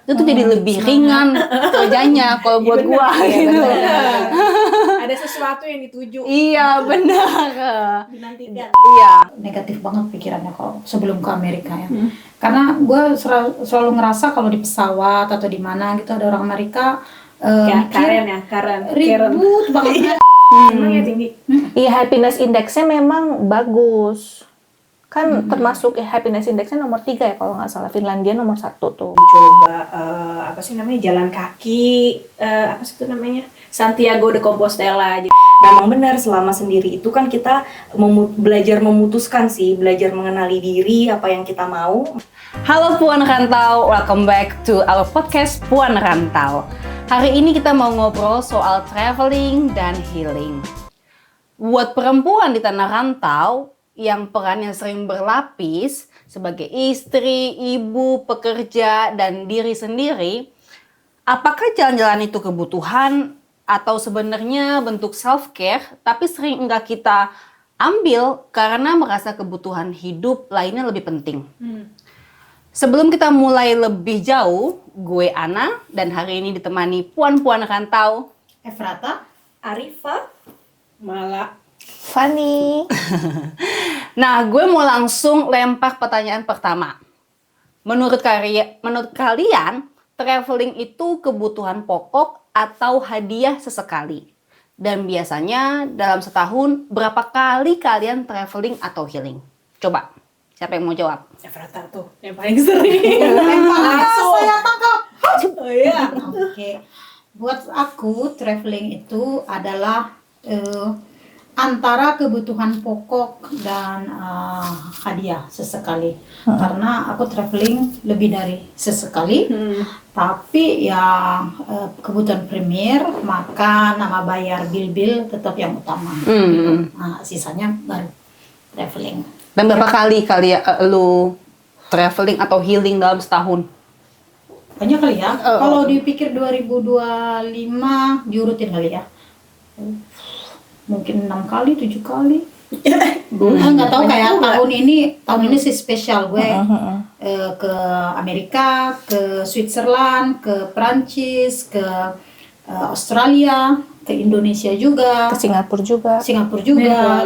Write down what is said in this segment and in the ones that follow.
Itu tuh jadi lebih ringan kerjanya kalau buat gua gitu. Ada sesuatu yang dituju. Iya benar. Dinantikan. Iya. Negatif banget pikirannya kalau sebelum ke Amerika ya. Karena gue selalu ngerasa kalau di pesawat atau di mana gitu ada orang Amerika Karen. ribut banget. Emang ya tinggi. Iya, happiness indexnya memang bagus. Kan termasuk happiness indexnya nomor 3 ya kalau nggak salah. Finlandia nomor 1 tuh. Coba apa sih namanya, jalan kaki, apa sih itu namanya, Santiago de Compostela. Memang benar, selama sendiri itu kan kita belajar memutuskan sih, belajar mengenali diri, apa yang kita mau. Halo Puan Rantau, welcome back to our podcast Puan Rantau. Hari ini kita mau ngobrol soal traveling dan healing. Buat perempuan di tanah rantau yang perannya sering berlapis sebagai istri, ibu, pekerja, dan diri sendiri, apakah jalan-jalan itu kebutuhan atau sebenarnya bentuk self-care tapi sering enggak kita ambil karena merasa kebutuhan hidup lainnya lebih penting? Sebelum kita mulai lebih jauh, gue Ana dan hari ini ditemani puan-puan rantau Efrata, Arifa, Mala. Fanny. Nah, gue mau langsung lempar pertanyaan pertama. Menurut kalian, traveling itu kebutuhan pokok atau hadiah sesekali? Dan biasanya dalam setahun berapa kali kalian traveling atau healing? Coba, siapa yang mau jawab? Efrata tuh yang paling sering. saya tangkap. Oh iya. Oke. Buat aku traveling itu adalah antara kebutuhan pokok dan hadiah sesekali. Karena aku traveling lebih dari sesekali. Tapi ya kebutuhan primer, makan, sama bayar bil-bil tetap yang utama. Nah, sisanya baru traveling. Dan berapa kali lu traveling atau healing dalam setahun? Banyak kali ya. Kalau dipikir 2025 diurutin kali ya. Mungkin 6 kali, 7 kali. Nggak tahu kayak tahun ini sih spesial gue ke Amerika, ke Switzerland, ke Prancis, ke Australia, ke Indonesia juga, Ke Singapura juga.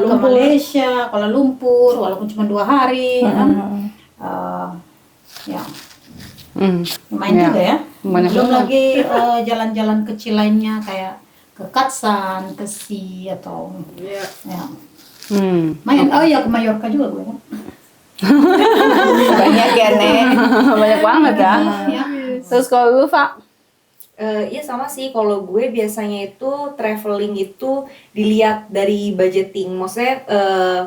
ke Malaysia, Kuala Lumpur, walaupun cuma 2 hari. Ya. Lumayan juga ya. Lumayan Belum juga. lagi jalan-jalan kecil lainnya kayak ke Katsan, ke Sea atau ya. Main, oh ya ke Mallorca juga gue kan. Banyak ya, Nek. Banyak banget ya. Ya. Terus kalau lu, Pak? Iya sama sih, kalau gue biasanya itu traveling itu dilihat dari budgeting. Maksudnya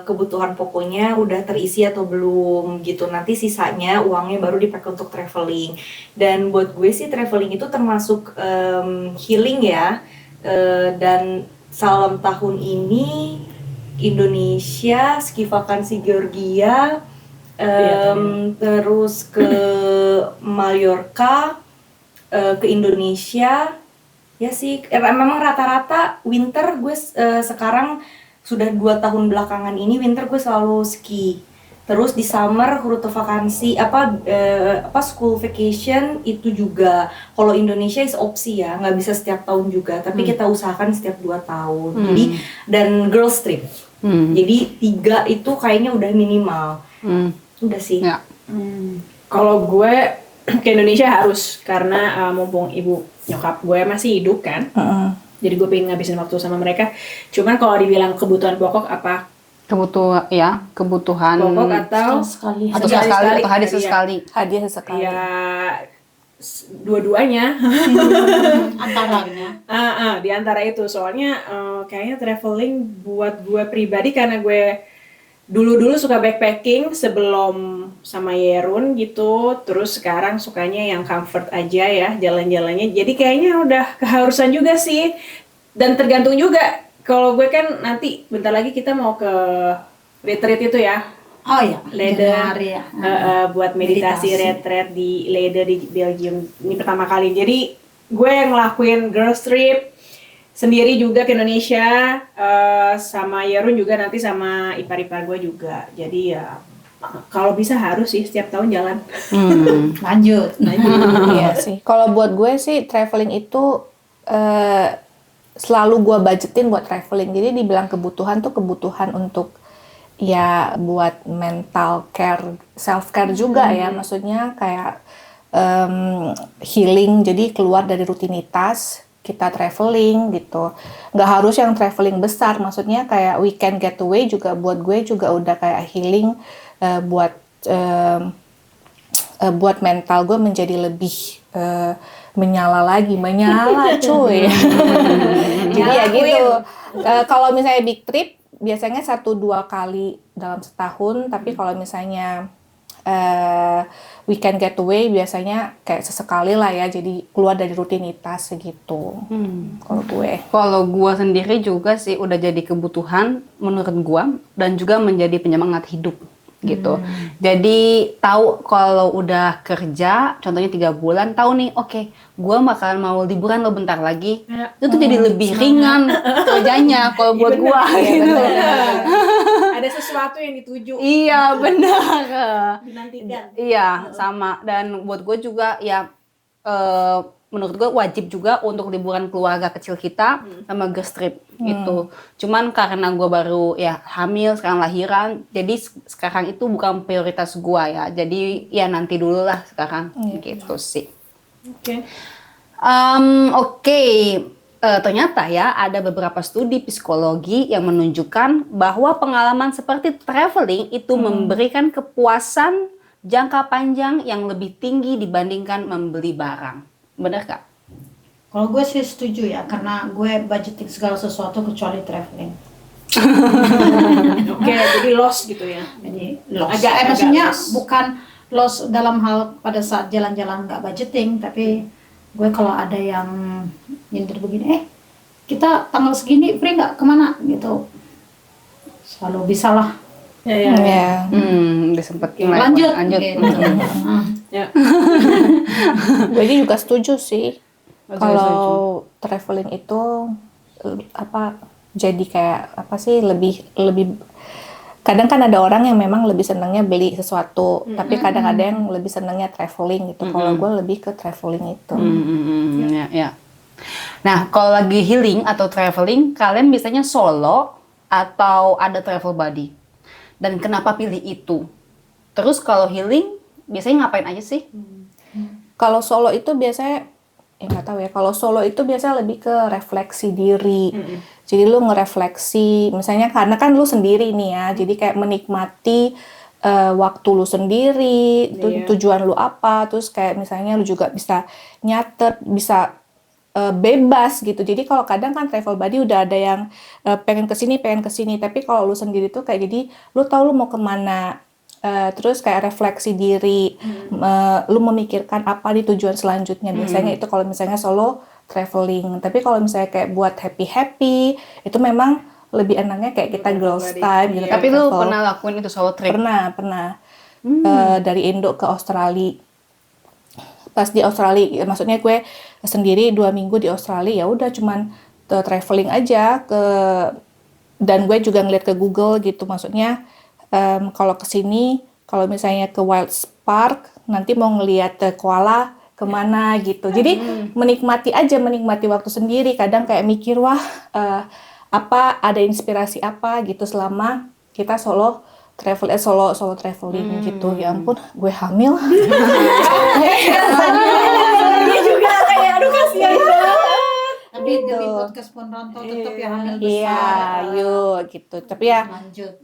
kebutuhan pokoknya udah terisi atau belum gitu. Nanti sisanya uangnya baru dipakai untuk traveling. Dan buat gue sih traveling itu termasuk healing ya. Dan salam tahun ini Indonesia, ski vakansi Georgia, terus ke Mallorca, ke Indonesia ya sih. Memang rata-rata winter gue sekarang sudah 2 tahun belakangan ini winter gue selalu ski. Terus di summer rute vakansi school vacation itu juga. Kalau Indonesia is opsi ya, nggak bisa setiap tahun juga, tapi kita usahakan setiap 2 tahun. Jadi dan girls trip. Jadi 3 itu kayaknya udah minimal. Udah sih. Ya. Kalau gue ke Indonesia harus, karena mumpung ibu nyokap gue masih hidup kan. Jadi gue pengen ngabisin waktu sama mereka. Cuman kalau dibilang kebutuhan pokok apa? Kebutuhan Pokok atau Sekali. atau sekali. hadiah sesekali. Hadiah sesekali. ya dua-duanya. Antaranya. Di antara itu. Soalnya kayaknya traveling buat gue pribadi, karena gue dulu suka backpacking sebelum sama Yerun gitu. Terus sekarang sukanya yang comfort aja ya jalan-jalannya. Jadi kayaknya udah keharusan juga sih. Dan tergantung juga. Kalau gue kan nanti bentar lagi kita mau ke retreat itu ya. Oh ya, Leiden ya. buat meditasi retreat di Leiden di Belgium. Ini pertama kali. Jadi gue yang ngelakuin girls trip sendiri juga ke Indonesia, sama Yerun juga nanti sama ipar-ipar gue juga. Jadi ya kalau bisa harus sih setiap tahun jalan. Lanjut. Iya sih. Kalau buat gue sih traveling itu selalu gue budgetin buat traveling. Jadi dibilang kebutuhan tuh kebutuhan untuk ya buat mental care, self care juga ya. Maksudnya kayak healing. Jadi keluar dari rutinitas kita traveling gitu. Nggak harus yang traveling besar. Maksudnya kayak weekend getaway juga buat gue juga udah kayak healing buat buat mental gue menjadi lebih menyala cuy. Jadi ya gitu. Kalau misalnya big trip biasanya 1-2 kali dalam setahun, tapi kalau misalnya weekend getaway biasanya kayak sesekali lah ya, jadi keluar dari rutinitas segitu. Kalau gue sendiri juga sih udah jadi kebutuhan menurut gue dan juga menjadi penyemangat hidup gitu. Jadi tahu kalau udah kerja, contohnya 3 bulan, tahu nih, oke, gue bakalan mau liburan lo bentar lagi. Itu tuh jadi lebih ringan kerjanya kalau buat gue. Gitu. Ada sesuatu yang dituju. Iya benar. Dinantikan. Iya sama. Dan buat gue juga ya menurut gue wajib juga untuk liburan keluarga kecil kita sama girls trip gitu. Cuman karena gue baru ya hamil sekarang lahiran, jadi sekarang itu bukan prioritas gue ya. Jadi ya nanti dulu lah sekarang gitu sih. Oke. Oke. Ternyata ya ada beberapa studi psikologi yang menunjukkan bahwa pengalaman seperti traveling itu memberikan kepuasan jangka panjang yang lebih tinggi dibandingkan membeli barang. Benar gak? Kalau gue sih setuju ya, karena gue budgeting segala sesuatu kecuali traveling. Oke, jadi loss gitu ya. Jadi loss. Agak Maksudnya loss. bukan loss dalam hal pada saat jalan-jalan nggak budgeting, tapi gue kalau ada yang nyindir begini, kita tanggal segini free nggak kemana gitu, selalu bisa lah. Ya. Udah sempet Lanjut. Gitu. Ya. Gue juga setuju sih. Kalau traveling itu jadi kayak lebih kadang kan ada orang yang memang lebih senangnya beli sesuatu, tapi kadang ada yang lebih senangnya traveling gitu. Kalau gue lebih ke traveling itu. Ya. Nah, kalau lagi healing atau traveling, kalian biasanya solo atau ada travel buddy? Dan kenapa pilih itu? Terus kalau healing biasanya ngapain aja sih? Kalau solo itu biasanya nggak tahu ya. Kalau solo itu biasanya lebih ke refleksi diri. Jadi lu ngerefleksi, misalnya karena kan lu sendiri nih ya. Jadi kayak menikmati waktu lu sendiri, tujuan lu apa. Terus kayak misalnya lu juga bisa nyatet, bisa bebas gitu. Jadi kalau kadang kan travel buddy udah ada yang pengen kesini. Tapi kalau lu sendiri tuh kayak jadi lu tahu lu mau kemana. Terus kayak refleksi diri, lu memikirkan apa di tujuan selanjutnya. Biasanya itu kalau misalnya solo traveling. Tapi kalau misalnya kayak buat happy, itu memang lebih enaknya kayak kita girls time gitu. Tapi lu pernah lakuin itu solo trip? Pernah. Dari Indo ke Australia. Pas di Australia, maksudnya gue sendiri 2 minggu di Australia, ya udah cuman traveling aja dan gue juga ngeliat ke Google gitu, maksudnya kalau kesini, kalau misalnya ke Wild Park, nanti mau ngeliat koala kemana gitu. Jadi menikmati waktu sendiri. Kadang kayak mikir ada inspirasi apa gitu selama kita solo traveling gitu. Ya ampun, gue hamil. Dia juga kayak aduh kasihan banget. Tapi demi podcast pun rantau tetap ya hamil besar. Iya, yuk gitu. Tapi ya Lanjut.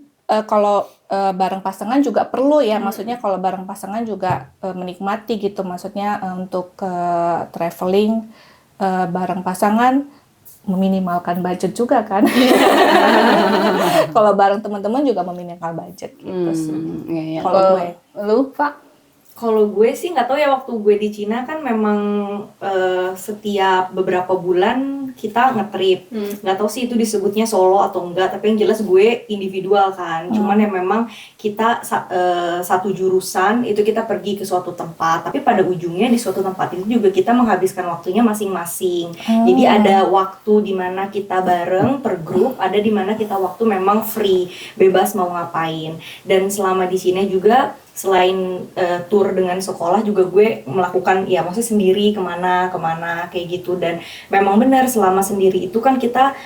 kalau bareng pasangan juga perlu ya, maksudnya kalau bareng pasangan juga menikmati gitu, maksudnya untuk traveling bareng pasangan meminimalkan budget juga kan. Kalau bareng teman-teman juga meminimalkan budget gitu sih. Iya. Kalau gue, lu, Pak? Kalau gue sih nggak tahu ya, waktu gue di Cina kan memang setiap beberapa bulan kita nge-trip. Nggak tahu sih itu disebutnya solo atau enggak, tapi yang jelas gue individual kan. Cuman ya memang kita satu jurusan itu kita pergi ke suatu tempat, tapi pada ujungnya di suatu tempat itu juga kita menghabiskan waktunya masing-masing. Jadi ada waktu di mana kita bareng per grup, ada di mana kita waktu memang free, bebas mau ngapain. Dan selama di sini juga selain tour dengan sekolah juga gue melakukan ya maksudnya sendiri kemana kayak gitu. Dan memang benar selama sendiri itu kan kita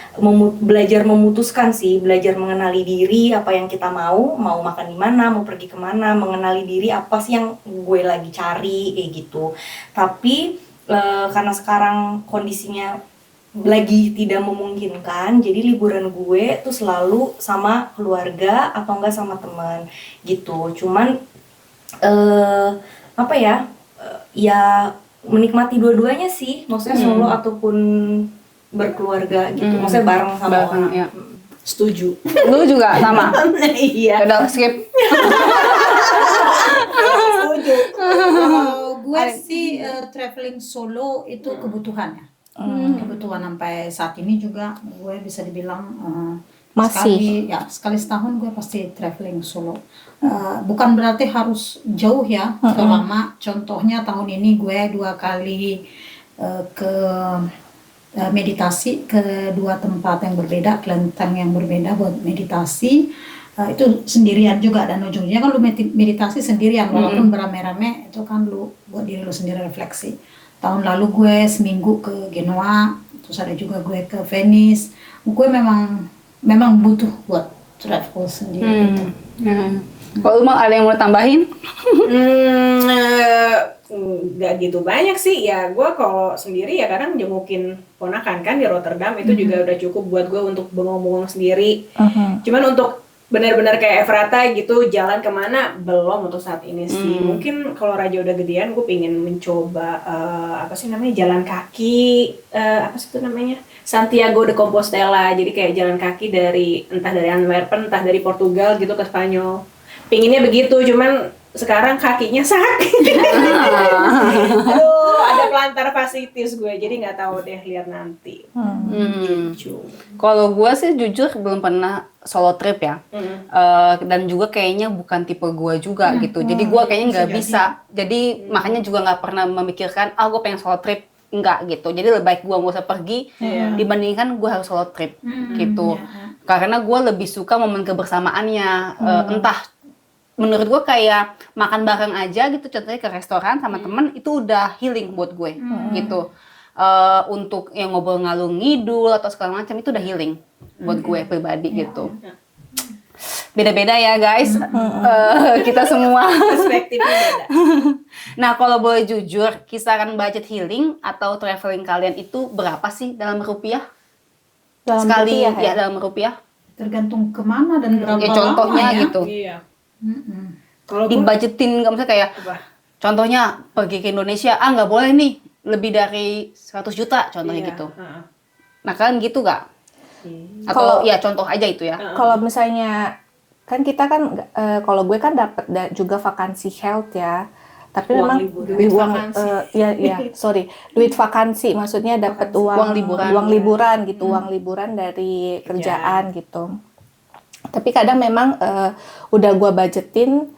belajar memutuskan sih, belajar mengenali diri, apa yang kita mau makan di mana, mau pergi kemana, mengenali diri apa sih yang gue lagi cari kayak gitu. Tapi karena sekarang kondisinya lagi tidak memungkinkan, jadi liburan gue tuh selalu sama keluarga atau enggak sama teman gitu. Cuman apa ya, ya menikmati dua-duanya sih, maksudnya solo ataupun berkeluarga gitu, maksudnya bareng sama orang. Ya. Setuju. Lu juga sama? Iya. Udah skip. Setuju. Kalau gue sih traveling solo itu kebutuhan ya. Kebutuhan sampai saat ini juga gue bisa dibilang Masih. sekali setahun gue pasti traveling solo. Bukan berarti harus jauh ya, lama. Contohnya tahun ini gue 2 kali ke meditasi ke 2 tempat yang berbeda, kelenteng yang berbeda buat meditasi. Itu sendirian juga, dan ujungnya kan lu meditasi sendirian walaupun beramai-ramai, itu kan lu buat diri lu sendiri refleksi. Tahun lalu gue seminggu ke Genoa, terus ada juga gue ke Venice. Gue memang butuh buat travel sendiri gitu. Kalau Umang ada yang mau tambahin? Nggak gitu banyak sih ya. Gue kalau sendiri ya kadang jengukin ponakan kan di Rotterdam, itu juga udah cukup buat gue untuk bengong-bengong sendiri. Cuman untuk benar-benar kayak Efrata gitu jalan kemana belum untuk saat ini sih. Mungkin kalau Raja udah gedean, gue pengen mencoba apa sih namanya, jalan kaki, apa sih itu namanya, Santiago de Compostela. Jadi kayak jalan kaki entah dari Antwerpen, entah dari Portugal gitu ke Spanyol. Pinginnya begitu, cuman sekarang kakinya sakit. Aduh, ada plantar fasciitis gue, jadi nggak tahu deh, lihat nanti. Gitu. Kalau gue sih jujur belum pernah solo trip ya, dan juga kayaknya bukan tipe gue juga gitu. Jadi gue kayaknya nggak bisa. Jadi makanya juga nggak pernah memikirkan, gue pengen solo trip, enggak gitu. Jadi lebih baik gue nggak usah pergi dibandingkan gue harus solo trip gitu. Karena gue lebih suka momen kebersamaannya, entah. Menurut gue kayak makan bareng aja gitu, contohnya ke restoran sama temen, itu udah healing buat gue gitu. Untuk yang ngobrol ngalung ngidul atau segala macam itu udah healing buat gue pribadi gitu. Beda-beda ya guys, kita semua Perspektifnya beda. Nah kalau boleh jujur, kisaran budget healing atau traveling kalian itu berapa sih dalam rupiah? Dalam Sekali rupiah, ya dalam rupiah? Tergantung kemana dan berapa Ya contohnya lama ya. gitu. Iya. Kalau gue Dibajetin nggak, misalnya kayak apa? contohnya pergi ke Indonesia, nggak boleh nih lebih dari 100 juta contohnya Iya, gitu. Nah kalian gitu nggak? Atau Kalau- ya contoh aja itu ya. Kalau misalnya kan kita kan kalau gue kan dapat juga vakansi health ya, tapi Uang memang liburan. duit vakansi, maksudnya dapat Uang liburan. uang liburan gitu, uang liburan dari kerjaan gitu. Tapi kadang memang udah gue budgetin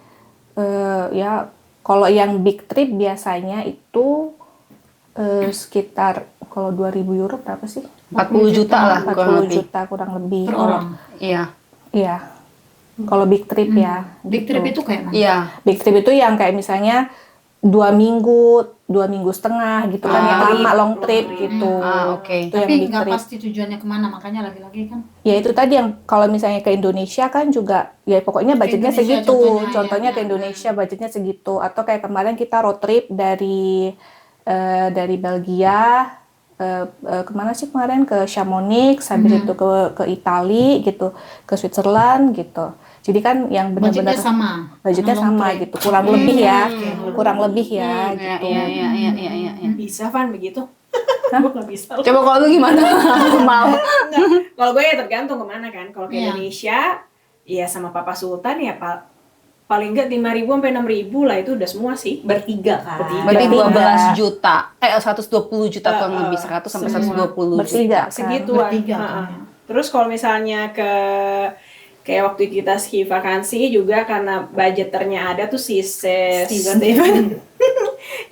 ya, kalau yang big trip biasanya itu sekitar, kalau 2.000 euro berapa sih? 40 juta lah kurang 40 lebih. juta kurang lebih. Per orang. Iya. Iya. Kalau big trip ya. Big gitu. trip itu kayak mana? Iya. Big trip itu yang kayak misalnya 2 minggu setengah gitu kan, yang lama long trip gitu. Oke. Itu yang Tapi big nggak trip. pasti tujuannya kemana, makanya lagi-lagi kan. Ya itu tadi yang kalau misalnya ke Indonesia kan juga ya pokoknya budgetnya Indonesia segitu. contohnya, Contohnya ya. ke Indonesia budgetnya segitu. Atau kayak kemarin kita road trip dari Belgia kemana sih kemarin, ke Chamonix, habis itu ke Itali gitu, ke Switzerland gitu. Jadi kan yang benar-benar Budgetnya sama. budgetnya Sama long sama trip. gitu, kurang lebih ya, kurang lebih ya Iya, gitu. iya. Bisa Van begitu? Gue nggak bisa. Coba kalau lu gimana? Mau? Kalau gue ya tergantung kemana kan. Kalau ke Iya. Indonesia, ya sama Papa Sultan ya paling enggak 5.000 sampai 6.000 lah, itu udah semua sih. Bertiga kan. Berarti Bertiga. 12 juta, 120 juta kurang lebih 100 sampai semua. 120 Bertiga. juta. Segituan. Bertiga, Ha-ha. kan, ya. Terus kalau misalnya kayak waktu kita ski vakansi juga, karena budgeternya ada tuh si Steven.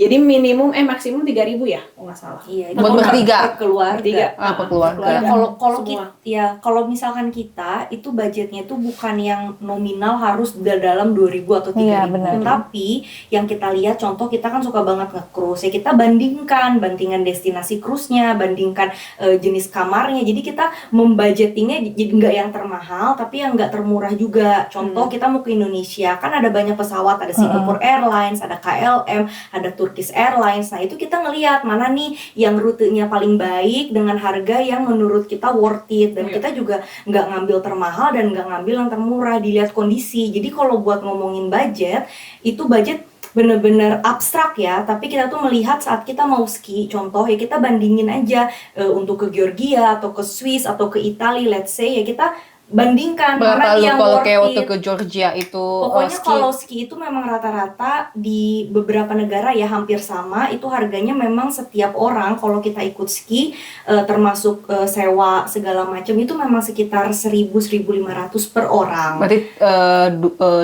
Jadi minimum maksimum 3.000 ya, kalau nggak salah. Iya, Buat kalau bertiga. per keluarga. Bertiga. Apa keluarga? Ya, kalau Semua. kalau misalkan kita itu budgetnya itu bukan yang nominal harus dalam 2.000 atau 3.000, Iya, benar. tapi yang kita lihat, contoh kita kan suka banget nge-cruise ya, kita bandingkan destinasi cruise-nya, bandingkan jenis kamarnya, jadi kita membudgetingnya jadi nggak yang termahal tapi yang nggak termurah juga. Contoh kita mau ke Indonesia, kan ada banyak pesawat, ada Singapore Airlines, ada KLM, ada Turkish Airlines. Nah itu kita ngelihat mana nih yang rutenya paling baik dengan harga yang menurut kita worth it, dan kita juga nggak ngambil termahal dan nggak ngambil yang termurah, dilihat kondisi. Jadi kalau buat ngomongin budget, itu budget bener-bener abstrak ya, tapi kita tuh melihat saat kita mau ski, contoh ya kita bandingin aja untuk ke Georgia atau ke Swiss atau ke Italia, let's say ya, kita bandingkan Berapa mana lu yang kalau worth kayak waktu it. ke Georgia itu Pokoknya ski? kalau ski itu memang rata-rata di beberapa negara ya hampir sama, itu harganya memang setiap orang kalau kita ikut ski termasuk sewa segala macam itu memang sekitar 1.000-1.500 per orang. Berarti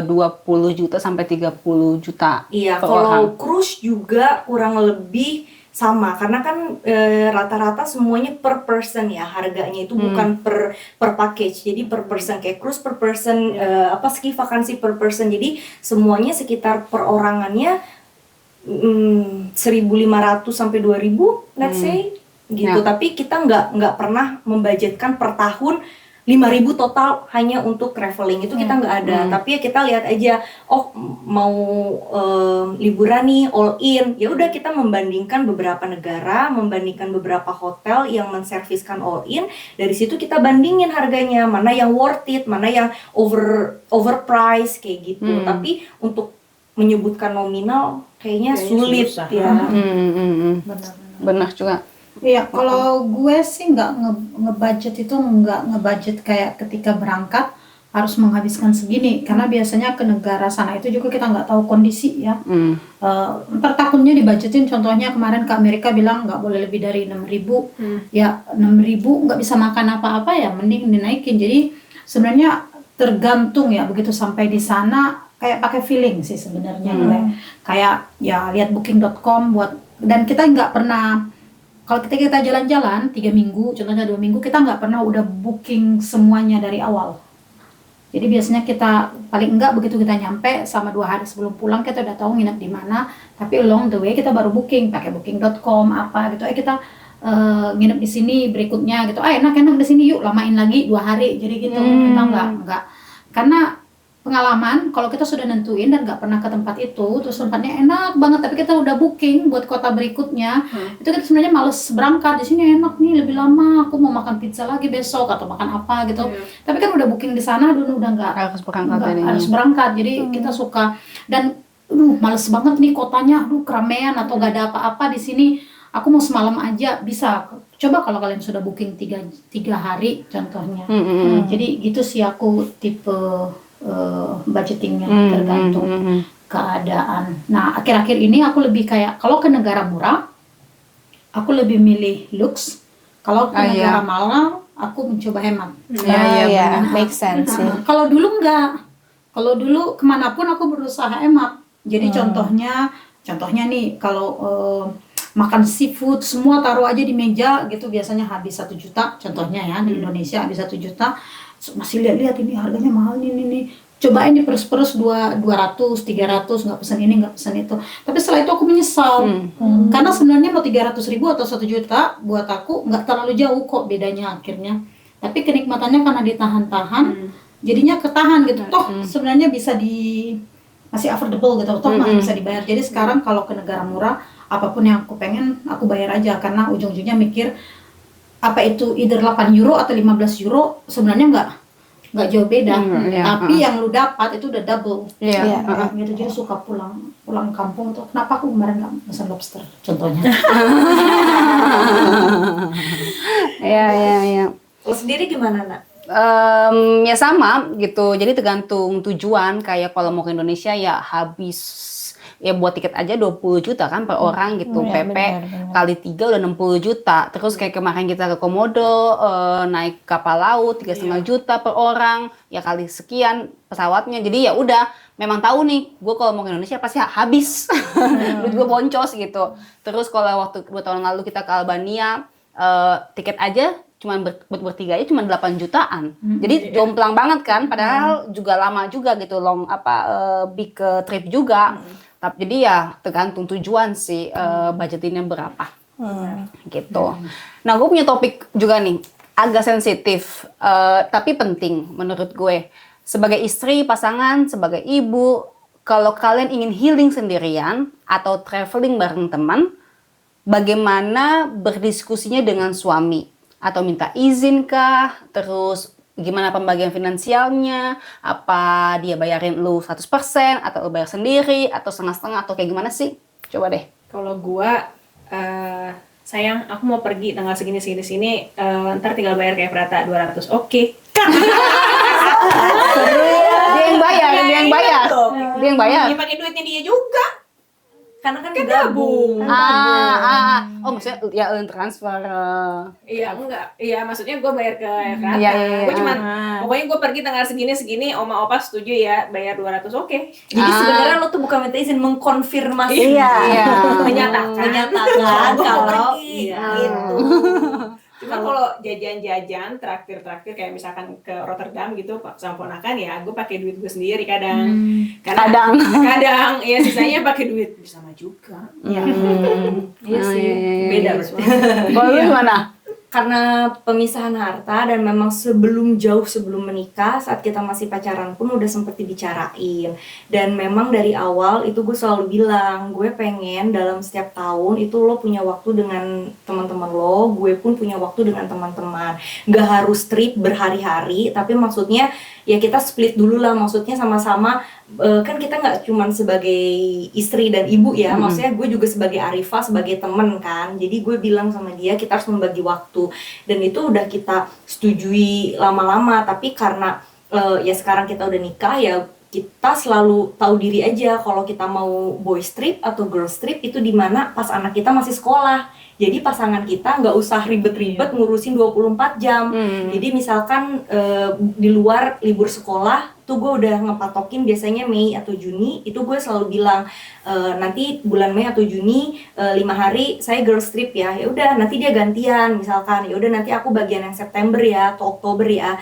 20 juta sampai 30 juta Iya, per kalau orang. cruise juga kurang lebih sama, karena kan rata-rata semuanya per person ya, harganya itu bukan per package, jadi per person, kayak cruise per person, ski vakansi per person, jadi semuanya sekitar perorangannya 1.500 sampai 2.000, let's say gitu. Tapi kita nggak pernah membudgetkan per tahun 5.000 total hanya untuk traveling, itu kita nggak ada. Tapi ya kita lihat aja, oh mau liburan nih all in, ya udah kita membandingkan beberapa negara, membandingkan beberapa hotel yang menserviskan all in, dari situ kita bandingin harganya, mana yang worth it, mana yang overpriced kayak gitu. Tapi untuk menyebutkan nominal kayaknya sulit susah. ya. Benar juga. Iya, kalau gue sih nggak ngebudget itu nggak ngebudget kayak ketika berangkat harus menghabiskan segini, karena biasanya ke negara sana itu juga kita nggak tahu kondisi ya. Per tahunnya dibudgetin, contohnya kemarin ke Amerika bilang nggak boleh lebih dari 6.000, ya 6.000 nggak bisa makan apa-apa ya mending dinaikin. Jadi sebenarnya tergantung ya, begitu sampai di sana kayak pakai feeling sih sebenarnya gue. Kayak ya lihat booking.com dan kita nggak pernah. Kalau kita jalan-jalan 3 minggu, contohnya 2 minggu, kita nggak pernah udah booking semuanya dari awal. Jadi biasanya kita paling enggak begitu kita nyampe sama 2 hari sebelum pulang kita udah tahu nginep di mana. Tapi along the way kita baru booking pakai booking.com apa gitu. Kita nginep di sini berikutnya gitu. Enak-enak di sini yuk, lamain lagi 2 hari. Jadi gitu kita nggak karena pengalaman kalau kita sudah nentuin dan nggak pernah ke tempat itu, terus tempatnya enak banget tapi kita udah booking buat kota berikutnya, itu kita sebenarnya males berangkat. Di sini enak nih lebih lama, aku mau makan pizza lagi besok atau makan apa gitu. Tapi kan udah booking di sana dulu, udah nggak harus berangkat. Jadi kita suka dan males banget nih kotanya, keramaian atau nggak ada apa-apa di sini. Aku mau semalam aja bisa. Coba kalau kalian sudah booking 3 hari contohnya. Jadi gitu sih aku tipe budgetingnya, tergantung keadaan. Nah akhir-akhir ini aku lebih kayak kalau ke negara murah aku lebih milih lux, kalau ke negara mahal aku mencoba hemat. Make sense sih. Kalau dulu enggak, kalau dulu kemanapun aku berusaha hemat. Jadi contohnya nih kalau makan seafood semua taruh aja di meja gitu biasanya habis 1 juta contohnya ya, di Indonesia habis 1 juta. Masih lihat ini harganya mahal nih. Cobain diperus-perus 200, 300, nggak pesan ini, nggak pesan itu. Tapi setelah itu aku menyesal. Karena sebenarnya mau 300.000 atau 1 juta buat aku nggak terlalu jauh kok bedanya akhirnya. Tapi kenikmatannya karena ditahan-tahan, jadinya ketahan gitu. Toh sebenarnya bisa masih affordable gitu. Toh masih bisa dibayar. Jadi sekarang kalau ke negara murah, apapun yang aku pengen, aku bayar aja. Karena ujung-ujungnya mikir, apa itu either 8 euro atau 15 euro sebenarnya nggak jauh beda, tapi yang lu dapat itu udah double. Gitu. Jadi suka pulang kampung tuh, kenapa aku kemarin nggak pesan lobster contohnya. Iya. Lo sendiri gimana, Nak? Ya sama gitu. Jadi tergantung tujuan. Kayak kalau mau ke Indonesia ya habis ya buat tiket aja 20 juta kan per orang gitu. Iya, PP benar. kali 3 udah 60 juta. Terus kayak kemarin kita ke Komodo naik kapal laut 3,5 juta per orang. Ya kali sekian pesawatnya. Jadi ya udah memang tahu nih gue kalau mau ke Indonesia pasti habis. Duit gue boncos gitu. Terus kalau waktu 2 tahun lalu kita ke Albania tiket aja cuman buat bertiga aja cuma 8 jutaan. Jadi jomplang banget kan, padahal juga lama juga gitu big trip juga. Tapi jadi ya tergantung tujuan sih budgetinnya berapa. Gitu. Nah, gue punya topik juga nih agak sensitif tapi penting menurut gue. Sebagai istri, pasangan, sebagai ibu, kalau kalian ingin healing sendirian atau traveling bareng teman, bagaimana berdiskusinya dengan suami? Atau minta izin kah? Terus gimana pembagian finansialnya? Apa dia bayarin lu 100% atau lu bayar sendiri atau setengah-setengah atau kayak gimana sih? Coba deh. Kalau gua sayang aku mau pergi tanggal segini ntar tinggal bayar kayak Prata 200. Oke. Dia yang bayar. Dia yang bayar. Dia pakai duitnya dia juga. Karena kan digabung. Oh maksudnya ya transfer. Iya enggak, iya maksudnya gue bayar ke Prata. Iya. Gue cuman pokoknya gue pergi tanggal segini, oma opa setuju ya bayar 200 oke. Jadi sebenarnya lo tuh bukan minta izin, mengkonfirmasi. Iya. Menyatakan kalau gitu. Cuma kalau jajan-jajan, traktir kayak misalkan ke Rotterdam gitu sama ponakan ya, gue pakai duit gue sendiri kadang. Kadang, ya sisanya pakai duit bersama juga. Iya sih, beda berarti. Kalau lu gimana? Karena pemisahan harta dan memang jauh sebelum menikah, saat kita masih pacaran pun udah sempet dibicarain. Dan memang dari awal itu gue selalu bilang, gue pengen dalam setiap tahun itu lo punya waktu dengan teman-teman lo, gue pun punya waktu dengan teman-teman. Gak harus trip berhari-hari, tapi maksudnya ya kita split dulu lah, maksudnya sama-sama. Kan kita nggak cuman sebagai istri dan ibu ya, maksudnya gue juga sebagai Arifah, sebagai temen kan. Jadi gue bilang sama dia kita harus membagi waktu, dan itu udah kita setujui lama-lama. Tapi karena ya sekarang kita udah nikah ya, kita selalu tahu diri aja kalau kita mau boys trip atau girls trip itu dimana pas anak kita masih sekolah. Jadi pasangan kita nggak usah ribet-ribet ngurusin 24 jam. Jadi misalkan di luar libur sekolah tuh gue udah ngepatokin biasanya Mei atau Juni, itu gue selalu bilang nanti bulan Mei atau Juni 5 hari saya girls trip ya. Ya udah nanti dia gantian, misalkan ya udah nanti aku bagian yang September ya atau Oktober ya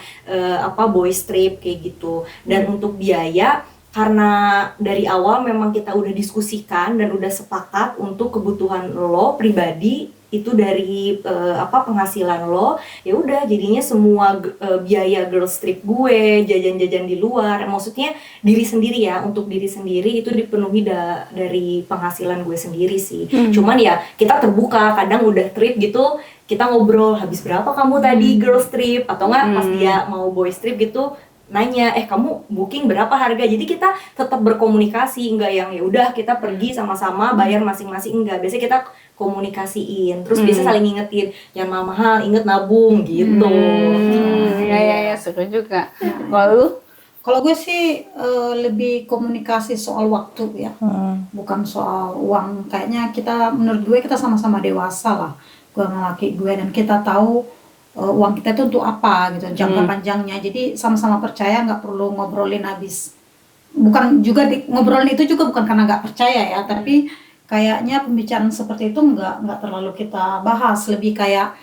boys trip kayak gitu. Dan untuk biaya, karena dari awal memang kita udah diskusikan dan udah sepakat untuk kebutuhan lo pribadi itu dari penghasilan lo, ya udah jadinya semua biaya girls trip gue, jajan-jajan di luar, maksudnya diri sendiri ya, untuk diri sendiri itu dipenuhi dari penghasilan gue sendiri sih. Cuman ya kita terbuka, kadang udah trip gitu kita ngobrol, habis berapa kamu tadi girls trip, atau enggak pas dia mau boys trip gitu nanya, kamu booking berapa harga. Jadi kita tetap berkomunikasi, enggak yang ya udah kita pergi sama-sama bayar masing-masing, enggak. Biasanya kita komunikasiin, terus biasa saling ngingetin, jangan mahal-mahal, inget nabung gitu. Ya seru juga. Kalau lu? Kalau gue sih lebih komunikasi soal waktu ya, bukan soal uang. Kayaknya menurut gue kita sama-sama dewasa lah, gue sama laki gue, dan kita tahu uang kita itu untuk apa gitu, jangka panjangnya. Jadi sama-sama percaya, nggak perlu ngobrolin habis. Bukan juga ngobrolin itu juga bukan karena nggak percaya ya, tapi kayaknya pembicaraan seperti itu nggak terlalu kita bahas. Lebih kayak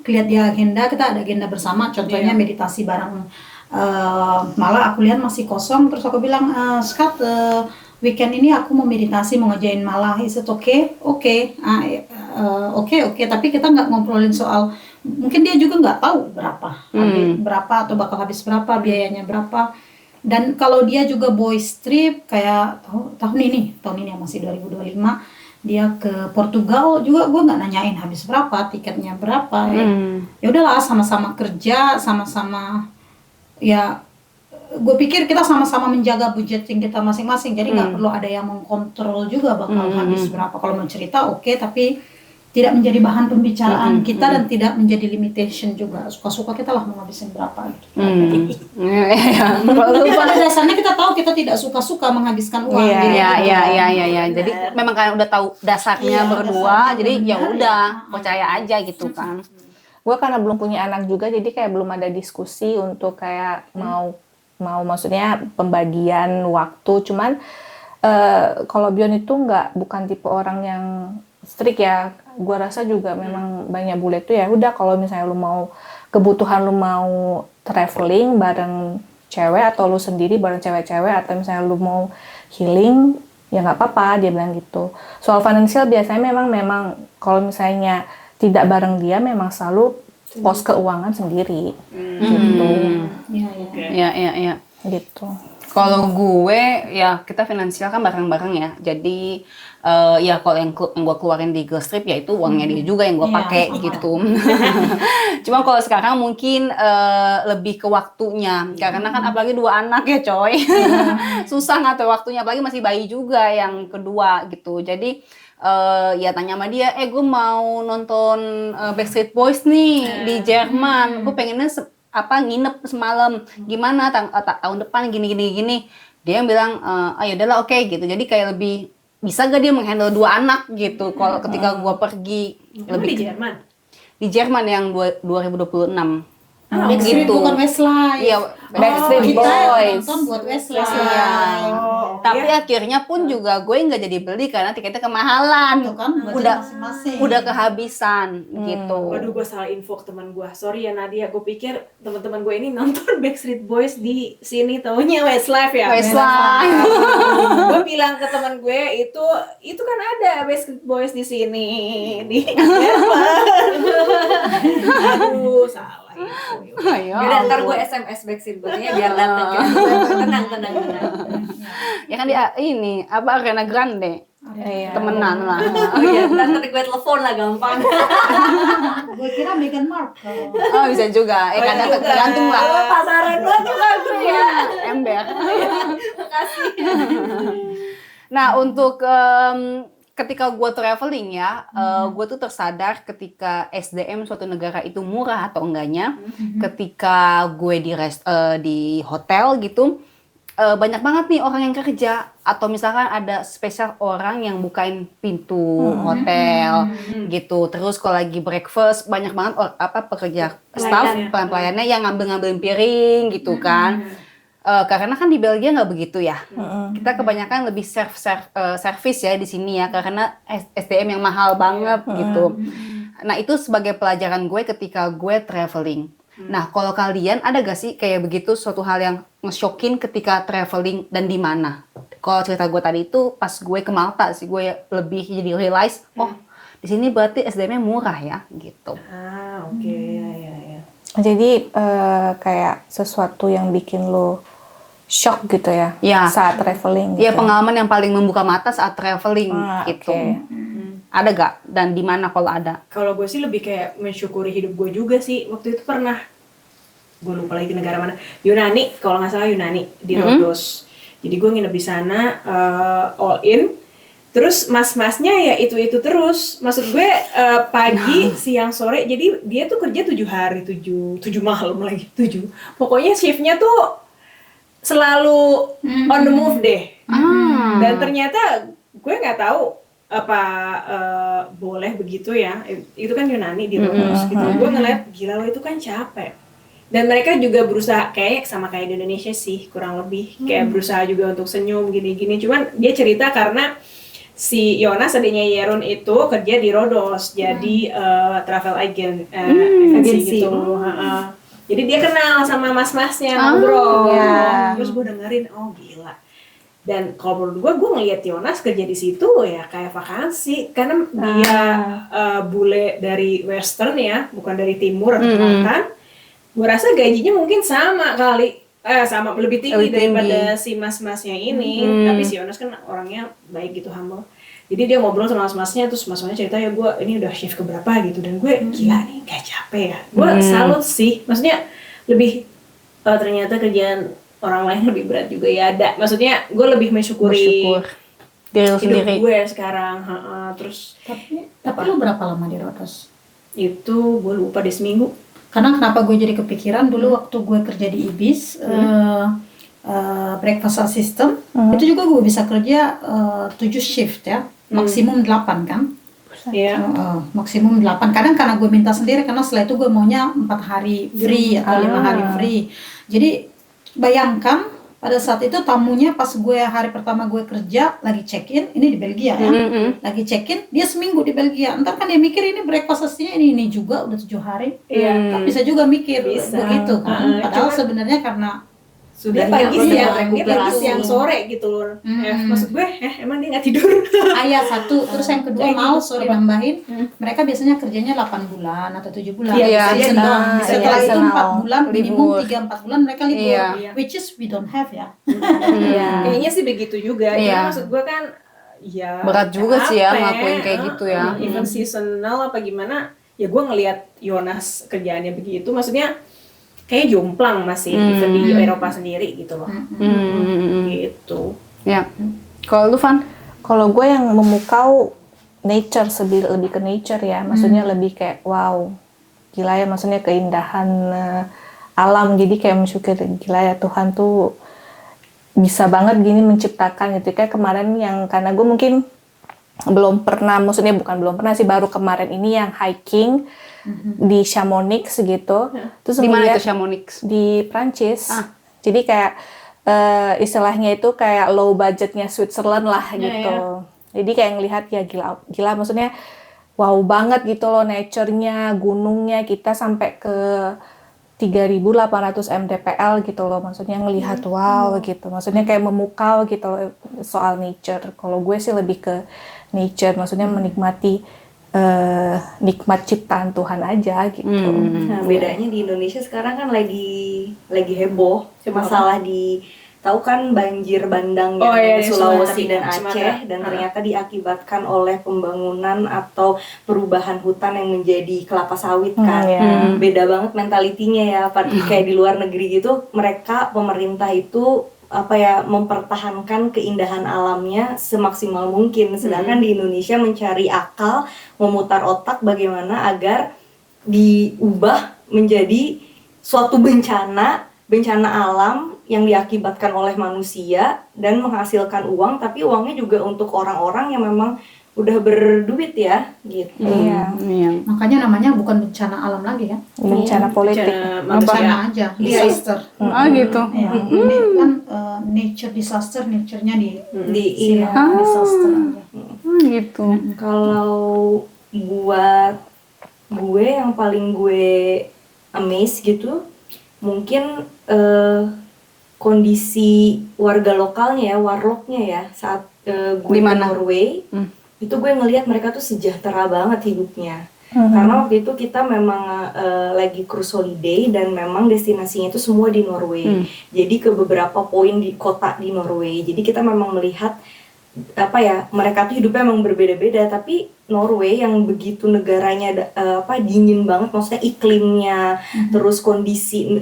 lihat di agenda, kita ada agenda bersama, contohnya meditasi bareng. Malah aku lihat masih kosong, terus aku bilang, Skat, weekend ini aku mau meditasi, mau ngejain malah, is it okay? Oke, tapi kita nggak ngobrolin soal, mungkin dia juga nggak tahu berapa atau bakal habis berapa, biayanya berapa. Dan kalau dia juga boys trip kayak tahun ini yang masih 2025, dia ke Portugal juga, gue nggak nanyain habis berapa, tiketnya berapa. Ya udahlah, sama-sama kerja, sama-sama ya, gue pikir kita sama-sama menjaga budgeting kita masing-masing, jadi nggak perlu ada yang mengkontrol juga bakal habis berapa. Kalau mau cerita oke, tapi tidak menjadi bahan pembicaraan kita dan tidak menjadi limitation juga. Suka-suka kita lah mau ngabisin berapa gitu. Pada dasarnya kita tahu kita tidak suka-suka menghabiskan uang. Iya. Jadi memang kan udah tahu dasarnya berdua, jadi ya udah percaya aja gitu kan. Gue karena belum punya anak juga, jadi kayak belum ada diskusi untuk kayak mau maksudnya pembagian waktu. Cuman kalau Bion itu bukan tipe orang yang strict ya. Gue rasa juga memang banyak bule tuh ya udah kalau misalnya lu mau kebutuhan lu mau traveling bareng cewek atau lu sendiri bareng cewek-cewek atau misalnya lu mau healing ya nggak apa-apa, dia bilang gitu. Soal financial biasanya memang kalau misalnya tidak bareng dia memang selalu pos keuangan sendiri gitu. Iya. Gitu. Kalau gue ya kita finansial kan bareng-bareng ya. Jadi ya kalau yang gue keluarin di girls trip ya itu uangnya dia juga yang gue pakai gitu. Cuma kalau sekarang mungkin lebih ke waktunya. Karena kan apalagi 2 anak ya coy. Susah ngatur waktunya, apalagi masih bayi juga yang kedua gitu. Jadi ya tanya sama dia, gue mau nonton Backstreet Boys nih di Jerman. Gue pengennya nginep semalam, gimana tahun depan gini. Dia yang bilang ayo udahlah oke gitu. Jadi kayak lebih bisa gak dia menghandle 2 anak gitu kalau ketika gua pergi. Lebih di Jerman yang 2026. Backstreet gitu. bukan Westlife. Iya, Backstreet kita Boys. nonton buat Westlife. Iya. Tapi akhirnya pun juga gue nggak jadi beli karena tiketnya kemahalan. Itu kan masing-masing. Udah kehabisan gitu. Waduh, gue salah info ke teman gue. Sorry ya Nadia, gue pikir teman-teman gue ini nonton Backstreet Boys di sini, taunya Westlife ya. Westlife. Gue bilang ke teman gue itu kan ada Backstreet Boys di sini di Jerman. Aduh, salah. Udah ntar gue SMS Backstreet Boys-nya biar dateng kan. Tenang. Ya kan dia ini Ariana Grande. Temenan lah. Oh iya, ntar gue telepon lah gampang. Gue kira Meghan Markle. Oh bisa juga. Kadang tergantung lah. Pasaran lo tuh bagus ya. Ember. Makasih. Nah untuk ketika gue traveling ya, gue tuh tersadar ketika SDM suatu negara itu murah atau enggaknya. Ketika gue di hotel gitu, banyak banget nih orang yang kerja. Atau misalkan ada spesial orang yang bukain pintu hotel gitu. Terus kalau lagi breakfast banyak banget pekerja staff pelayannya yang ngambilin piring gitu kan. Karena kan di Belgia nggak begitu ya. Kita kebanyakan lebih service ya di sini ya, karena SDM yang mahal banget gitu. Nah itu sebagai pelajaran gue ketika gue traveling. Nah kalau kalian ada gak sih kayak begitu suatu hal yang nge-shockin ketika traveling dan di mana? Kalau cerita gue tadi itu pas gue ke Malta sih, gue lebih jadi realize, di sini berarti SDM-nya murah ya gitu. Oke. Ya. Jadi kayak sesuatu yang bikin lo shock gitu ya, saat traveling gitu. Iya, pengalaman yang paling membuka mata saat traveling gitu. Ada gak? Dan di mana kalau ada? Kalau gue sih lebih kayak mensyukuri hidup gue juga sih. Waktu itu pernah, gue lupa lagi negara mana, Yunani, kalau nggak salah Yunani, di Rhodos. Jadi gue nginep di sana, all in. Terus mas-masnya ya itu terus. Maksud gue pagi, siang, sore. Jadi dia tuh kerja 7 hari, 7 malam lagi, 7. Pokoknya shiftnya tuh selalu on the move deh. Dan ternyata gue nggak tahu apa boleh begitu ya. Itu kan Yunani di Rhodos gitu. Gue ngeliat gila lo itu kan capek. Dan mereka juga berusaha kayak sama kayak di Indonesia sih kurang lebih kayak berusaha juga untuk senyum gini-gini. Cuman dia cerita karena si Yonas adiknya Yerun itu kerja di Rhodos jadi travel agent agency gitu. Jadi dia kenal sama mas-masnya ngobrol. Terus gue dengerin, oh gila. Dan kalau menurut gue ngeliat Yonas kerja di situ ya kayak vakansi. Karena dia bule dari Western ya, bukan dari Timur atau Selatan. Gue rasa gajinya mungkin sama kali. Sama lebih tinggi daripada si mas-masnya ini. Tapi si Yonas kan orangnya baik gitu, humble. Jadi dia ngobrol sama mas-masnya, terus mas-masnya cerita ya gue ini udah shift keberapa gitu. Dan gue gila nih gak capek ya. Gue salut sih, maksudnya lebih ternyata kerjaan orang lain lebih berat juga ya ada. Maksudnya gue lebih mensyukuri Diri lu hidup sendiri. gue sekarang. Terus Tapi lu berapa lama di Rodos? itu gue lupa deh, seminggu. Karena kenapa gue jadi kepikiran dulu waktu gue kerja di Ibis, breakfast assistant, itu juga gue bisa kerja 7 shift ya, maksimum 8 kan. Iya. Maksimum 8. Kadang karena gue minta sendiri, karena setelah itu gue maunya 4 hari free atau 5 hari free. Jadi bayangkan pada saat itu tamunya pas gue hari pertama gue kerja lagi check-in, ini di Belgia ya, lagi check-in, dia seminggu di Belgia. Ntar kan dia mikir ini breakfast assistantnya ini juga udah 7 hari. Iya. Bisa juga mikir Bisa. begitu kan. Padahal Cuman sebenarnya karena dia Sudahnya pagi udah siang, dia pagi regenerasi. siang sore gitu loh. Maksud gue, emang dia nggak tidur? ayah satu, terus yang kedua Kayak mau gitu. sorry nambahin, mereka biasanya kerjanya 8 bulan atau 7 bulan. Iya, Season iya. doang. Iya, Setelah itu seasonal. 4 bulan, minimum Libur. 3-4 bulan mereka libur. Iya. Which is we don't have ya. Kayaknya sih begitu juga. Iya. Cuma maksud gue kan, ya Berat juga sih ya apa ngelakuin kayak gitu ya. Even seasonal apa gimana, ya gue ngelihat Yonas kerjaannya begitu, maksudnya kayak jomplang masih even di Eropa sendiri gitu loh. Gitu. Ya. Kalau lu Van? Kalau gue yang memukau nature, lebih ke nature ya, maksudnya lebih kayak wow, gila ya, maksudnya keindahan alam, jadi kayak mensyukuri, gila ya Tuhan tuh bisa banget gini menciptakan gitu. Kayak kemarin yang, karena gue mungkin belum pernah, maksudnya bukan belum pernah sih, baru kemarin ini yang hiking di Chamonix gitu. Terus Di mana ngeliat- itu Chamonix? di Prancis. Jadi kayak istilahnya itu kayak low budgetnya Switzerland lah gitu. Jadi kayak ngelihat ya gila maksudnya wow banget gitu loh nature-nya, gunungnya, kita sampai ke 3.800 mdpl gitu loh, maksudnya ngelihat wow gitu, maksudnya kayak memukau gitu loh soal nature. Kalau gue sih lebih ke nature, maksudnya menikmati nikmat ciptaan Tuhan aja gitu. Nah, bedanya di Indonesia sekarang kan lagi heboh masalah di, tahu kan banjir bandang Oh, yang iya, di di Sulawesi Sumatera. dan Aceh, Sumatera. dan ternyata diakibatkan oleh pembangunan atau perubahan hutan yang menjadi kelapa sawit kan. Beda banget mentalitinya ya, kayak di luar negeri gitu, mereka pemerintah itu apa ya, mempertahankan keindahan alamnya semaksimal mungkin, sedangkan di Indonesia mencari akal, memutar otak bagaimana agar diubah menjadi suatu bencana alam yang diakibatkan oleh manusia dan menghasilkan uang, tapi uangnya juga untuk orang-orang yang memang udah berduit ya gitu. Iya. Makanya namanya bukan bencana alam lagi kan. Bencana politik. Bencana aja, disaster. Gitu. Ya, ini kan nature disaster, nature-nya di Iya. disaster aja. Gitu. Kalau buat gue yang paling gue amazed gitu, mungkin kondisi warga lokalnya ya, warlocknya ya, saat gue Di ke mana? Norway, itu gue ngelihat mereka tuh sejahtera banget hidupnya. Karena waktu itu kita memang lagi cruise holiday dan memang destinasinya itu semua di Norway. Jadi ke beberapa poin di kota di Norway. Jadi kita memang melihat apa ya, mereka tuh hidupnya emang berbeda-beda, tapi Norway yang begitu negaranya dingin banget, maksudnya iklimnya, terus kondisi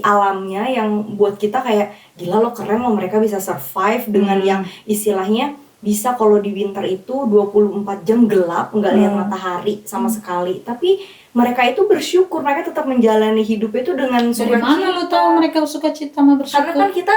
alamnya yang buat kita kayak gila lo, keren lo, mereka bisa survive dengan yang istilahnya bisa kalau di winter itu 24 jam gelap, nggak lihat matahari sama sekali, tapi mereka itu bersyukur, mereka tetap menjalani hidup itu dengan Dari mana lo tahu mereka suka cita sama bersyukur? karena kan kita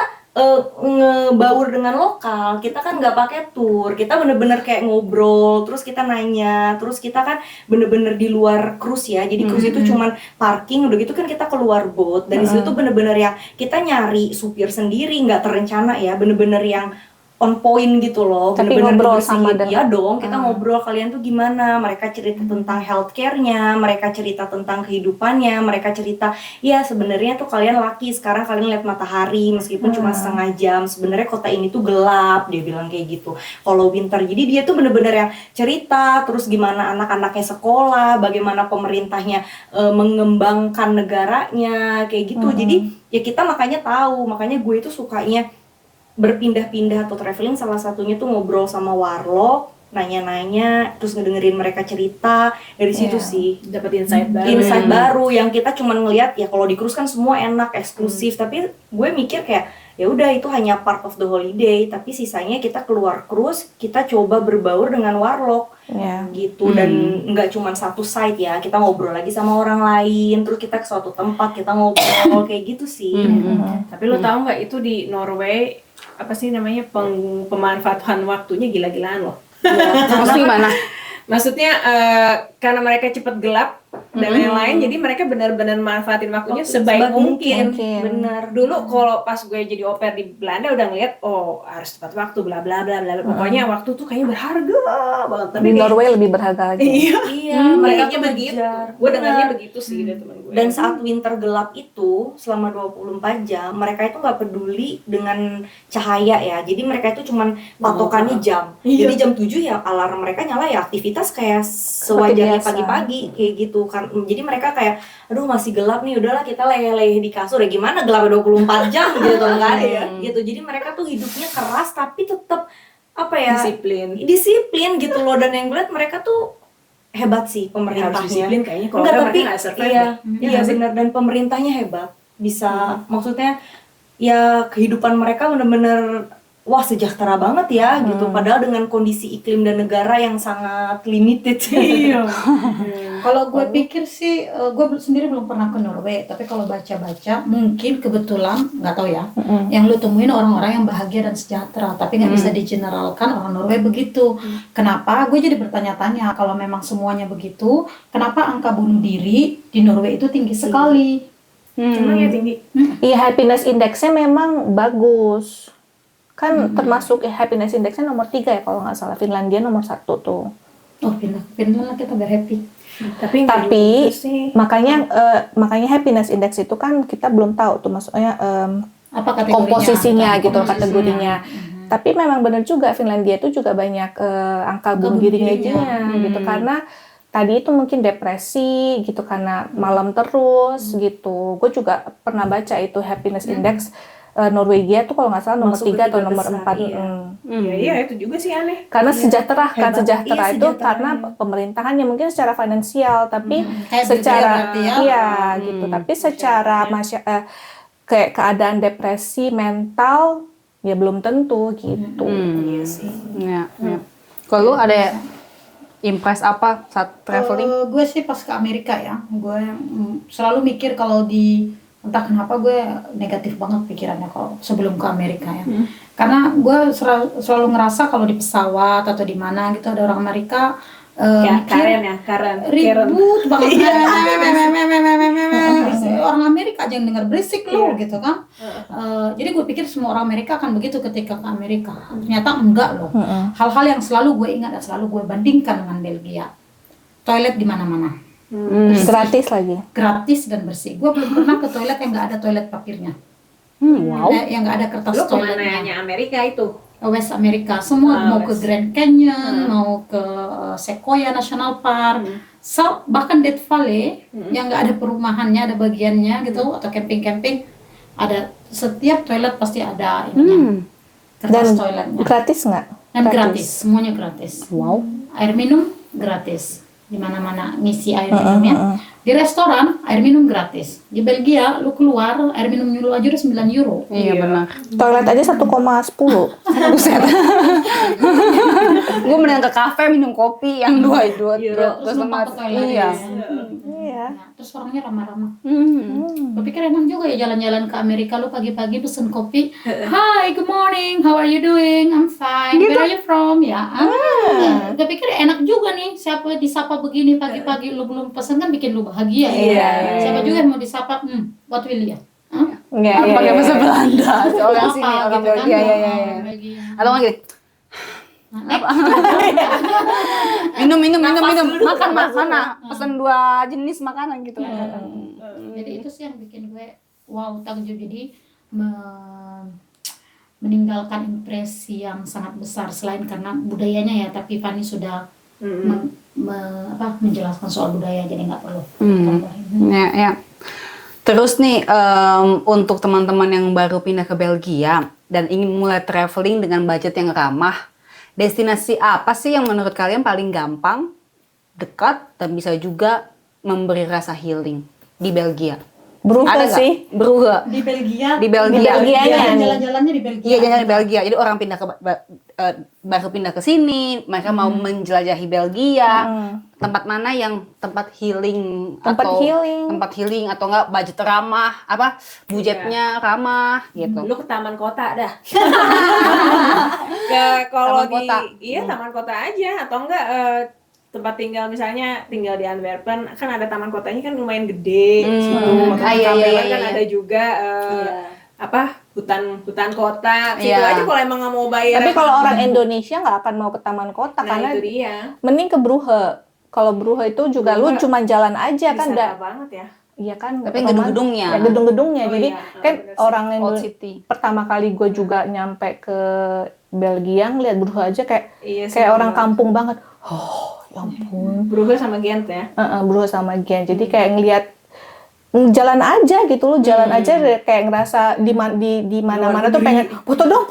ngebaur dengan lokal, kita kan nggak pakai tour, kita bener-bener kayak ngobrol, terus kita nanya, terus kita kan bener-bener di luar cruise ya, jadi cruise itu cuman parking, udah gitu kan kita keluar boat, dan di situ tuh bener-bener yang kita nyari supir sendiri, nggak terencana ya, bener-bener yang on point gitu loh, Tapi bener-bener ngobrol kebersihin. sama dengan- Ya dong, kita ngobrol, kalian tuh gimana, mereka cerita tentang healthcare-nya, mereka cerita tentang kehidupannya, mereka cerita, ya sebenarnya tuh kalian lucky, sekarang kalian lihat matahari meskipun cuma setengah jam, sebenarnya kota ini tuh gelap, dia bilang kayak gitu. Kalau winter, jadi dia tuh bener-bener yang cerita, terus gimana anak-anaknya sekolah, bagaimana pemerintahnya mengembangkan negaranya, kayak gitu. Jadi ya kita makanya tahu, makanya gue itu sukanya berpindah-pindah atau traveling, salah satunya tuh ngobrol sama warlock, nanya-nanya, terus ngedengerin mereka cerita, dari situ sih Dapat insight baru. insight baru yang kita cuman ngelihat ya kalau di cruise kan semua enak, eksklusif, tapi gue mikir kayak ya udah itu hanya part of the holiday, tapi sisanya kita keluar cruise, kita coba berbaur dengan warlock. Ya. Gitu. Dan nggak cuma satu site ya, kita ngobrol lagi sama orang lain, terus kita ke suatu tempat kita ngobrol kayak gitu sih. Tapi lo tahu nggak itu di Norway apa sih namanya pemanfaatan waktunya gila-gilaan loh. Maksudnya gimana? Maksudnya karena mereka cepat gelap dan lain-lain, jadi mereka benar-benar manfaatin waktunya sebaik mungkin. Bener. Dulu kalau pas gue jadi au pair di Belanda udah ngeliat, oh harus tepat waktu, bla bla bla bla. Pokoknya waktu tuh kayaknya berharga banget. Tapi Di Norway lebih berharga lagi. Iya, mereka tuh begitu. ngejar. Gue dengarnya Bener. begitu sih dari teman gue. Dan saat winter gelap itu selama 24 jam, mereka itu nggak peduli dengan cahaya ya. Jadi mereka itu cuman patokannya jam. Jadi jam 7 ya alarm mereka nyala ya, aktivitas kayak sewajarnya biasa. pagi-pagi kayak gitu kan. Jadi mereka kayak aduh masih gelap nih, udahlah kita leleh di kasur ya, gimana gelap 24 jam gitu kan ya. Gitu. Jadi mereka tuh hidupnya keras tapi tetap apa ya? Disiplin gitu loh. Dan yang gue liat mereka tuh hebat sih pemerintahnya. Harus disiplin kayaknya, kalau Enggak, enggak tapi mereka nggak survive iya, deh. iya benar, dan pemerintahnya hebat. Bisa maksudnya ya kehidupan mereka benar-benar wah sejahtera banget ya gitu. Padahal dengan kondisi iklim dan negara yang sangat limited. Iya. Kalau gue pikir sih, gue sendiri belum pernah ke Norway, tapi kalau baca-baca mungkin kebetulan, nggak tahu ya, yang lu temuin orang-orang yang bahagia dan sejahtera, tapi nggak bisa digeneralkan orang Norway begitu. Kenapa? Gue jadi bertanya-tanya, kalau memang semuanya begitu, kenapa angka bunuh diri di Norway itu tinggi sekali? Emang ya tinggi. Iya, happiness indexnya memang bagus. Kan termasuk happiness indexnya nomor 3 ya kalau nggak salah. Finlandia nomor 1 tuh. Oh, Finland kita biar happy. Tapi makanya happiness index itu kan kita belum tahu tuh maksudnya Apa kategorinya? komposisinya gitu, Komposisinya. kategorinya. Tapi memang benar juga Finlandia itu juga banyak angka bunuh dirinya gitu, karena tadi itu mungkin depresi gitu karena malam terus gitu. Gue juga pernah baca itu happiness index Norwegia tuh kalau nggak salah nomor 3 atau nomor 4. Iya itu juga sih aneh. Karena sejahtera kan, Hebat. sejahtera Iya, itu sejahtera. karena pemerintahannya mungkin secara finansial, tapi Kayak secara berarti ya. iya gitu, tapi secara kayak keadaan depresi mental ya belum tentu gitu. Iya sih. Ya, ya. Kalau lu ada impress apa saat traveling? Gue sih pas ke Amerika ya, gue selalu mikir kalau entah kenapa gue negatif banget pikirannya kalau sebelum ke Amerika ya. Karena gue selalu ngerasa kalau di pesawat atau di mana gitu ada orang Amerika Karen. ribut banget. Orang Amerika aja yang denger berisik lu gitu kan. Jadi gue pikir semua orang Amerika akan begitu ketika ke Amerika. Ternyata enggak loh. Hal-hal yang selalu gue ingat dan selalu gue bandingkan dengan Belgia. Toilet di mana-mana. Gratis lagi. Gratis dan bersih. Gue belum pernah ke toilet yang nggak ada toilet papirnya. Wow. Yang nggak ada kertas Lu toiletnya. kemananya Amerika itu? West America, semua mau ke Grand Canyon, mau ke Sequoia National Park, bahkan Death Valley yang nggak ada perumahannya, ada bagiannya gitu, atau camping-camping, ada setiap toilet pasti ada ininya, kertas Dan toiletnya. gratis nggak? Dan gratis, semuanya gratis. Wow. Air minum gratis, di mana-mana ngisi air minumnya. Di restoran air minum gratis. Di Belgia lu keluar air minum lu aja udah 9 euro. Iya benar. Toilet aja 1,10. Buset. Gue mending ke kafe minum kopi yang dua Terus numpang ke toilet. Iya. Iya. Nah, terus orangnya ramah-ramah. Gue pikir enak juga ya jalan-jalan ke Amerika, lu pagi-pagi pesen kopi. Hi, good morning, how are you doing? I'm fine. Where are you from? Ya. Gue pikir enak juga nih, siapa disapa begini pagi-pagi lu belum pesen kan bikin lu bahagia ya. Siapa juga yang mau disapa? What will ya? Iya, Pakai bahasa Belanda. Orang sini, Apa orang gitu kan? Belgia. Iya. Belgia. Atau nggak gitu? Minum. Makan mana? Pesan 2 jenis makanan gitu. Jadi itu sih yang bikin gue wow takjub. Jadi meninggalkan impresi yang sangat besar selain karena budayanya ya, tapi Fanny sudah menjelaskan soal budaya jadi nggak perlu tambahin. Ya. Terus nih untuk teman-teman yang baru pindah ke Belgia dan ingin mulai traveling dengan budget yang ramah, destinasi apa sih yang menurut kalian paling gampang, dekat, dan bisa juga memberi rasa healing di Belgia? Brugge Ada nggak? sih. Brugge. Di Belgia. Di Belgia. Belgianya nih. Jalan-jalannya di Belgia. Iya, jalan di Belgia. Jadi orang pindah ke baru pindah ke sini, mereka mau menjelajahi Belgia. Tempat mana yang tempat healing tempat healing atau enggak budget ramah, budgetnya ramah gitu. Lu ke taman kota dah. Kalau Taman kota. taman kota aja atau enggak tempat tinggal misalnya tinggal di Antwerpen kan ada taman kotanya kan lumayan gede situ. Kambelan kan ada juga hutan kota situ aja kalau emang nggak mau bayar. Tapi kalau orang Indonesia nggak akan mau ke taman kota karena itu dia. mending ke Brugge. Kalau Brugge itu juga lu cuma jalan aja kan Wisata banget ya. Iya kan. Tapi gedung-gedungnya. Ya, gedung-gedungnya. Oh Jadi iya, kan bener sih. orang Old City. pertama kali gue juga nyampe ke Belgia ngeliat Brugge aja kayak Iya sih, kayak orang bener. kampung banget. Oh, ya ampun. Brugge sama Gent ya. Brugge sama Gent. Jadi kayak ngeliat jalan aja gitu loh, jalan aja kayak ngerasa di mana-mana tuh pengen foto dong.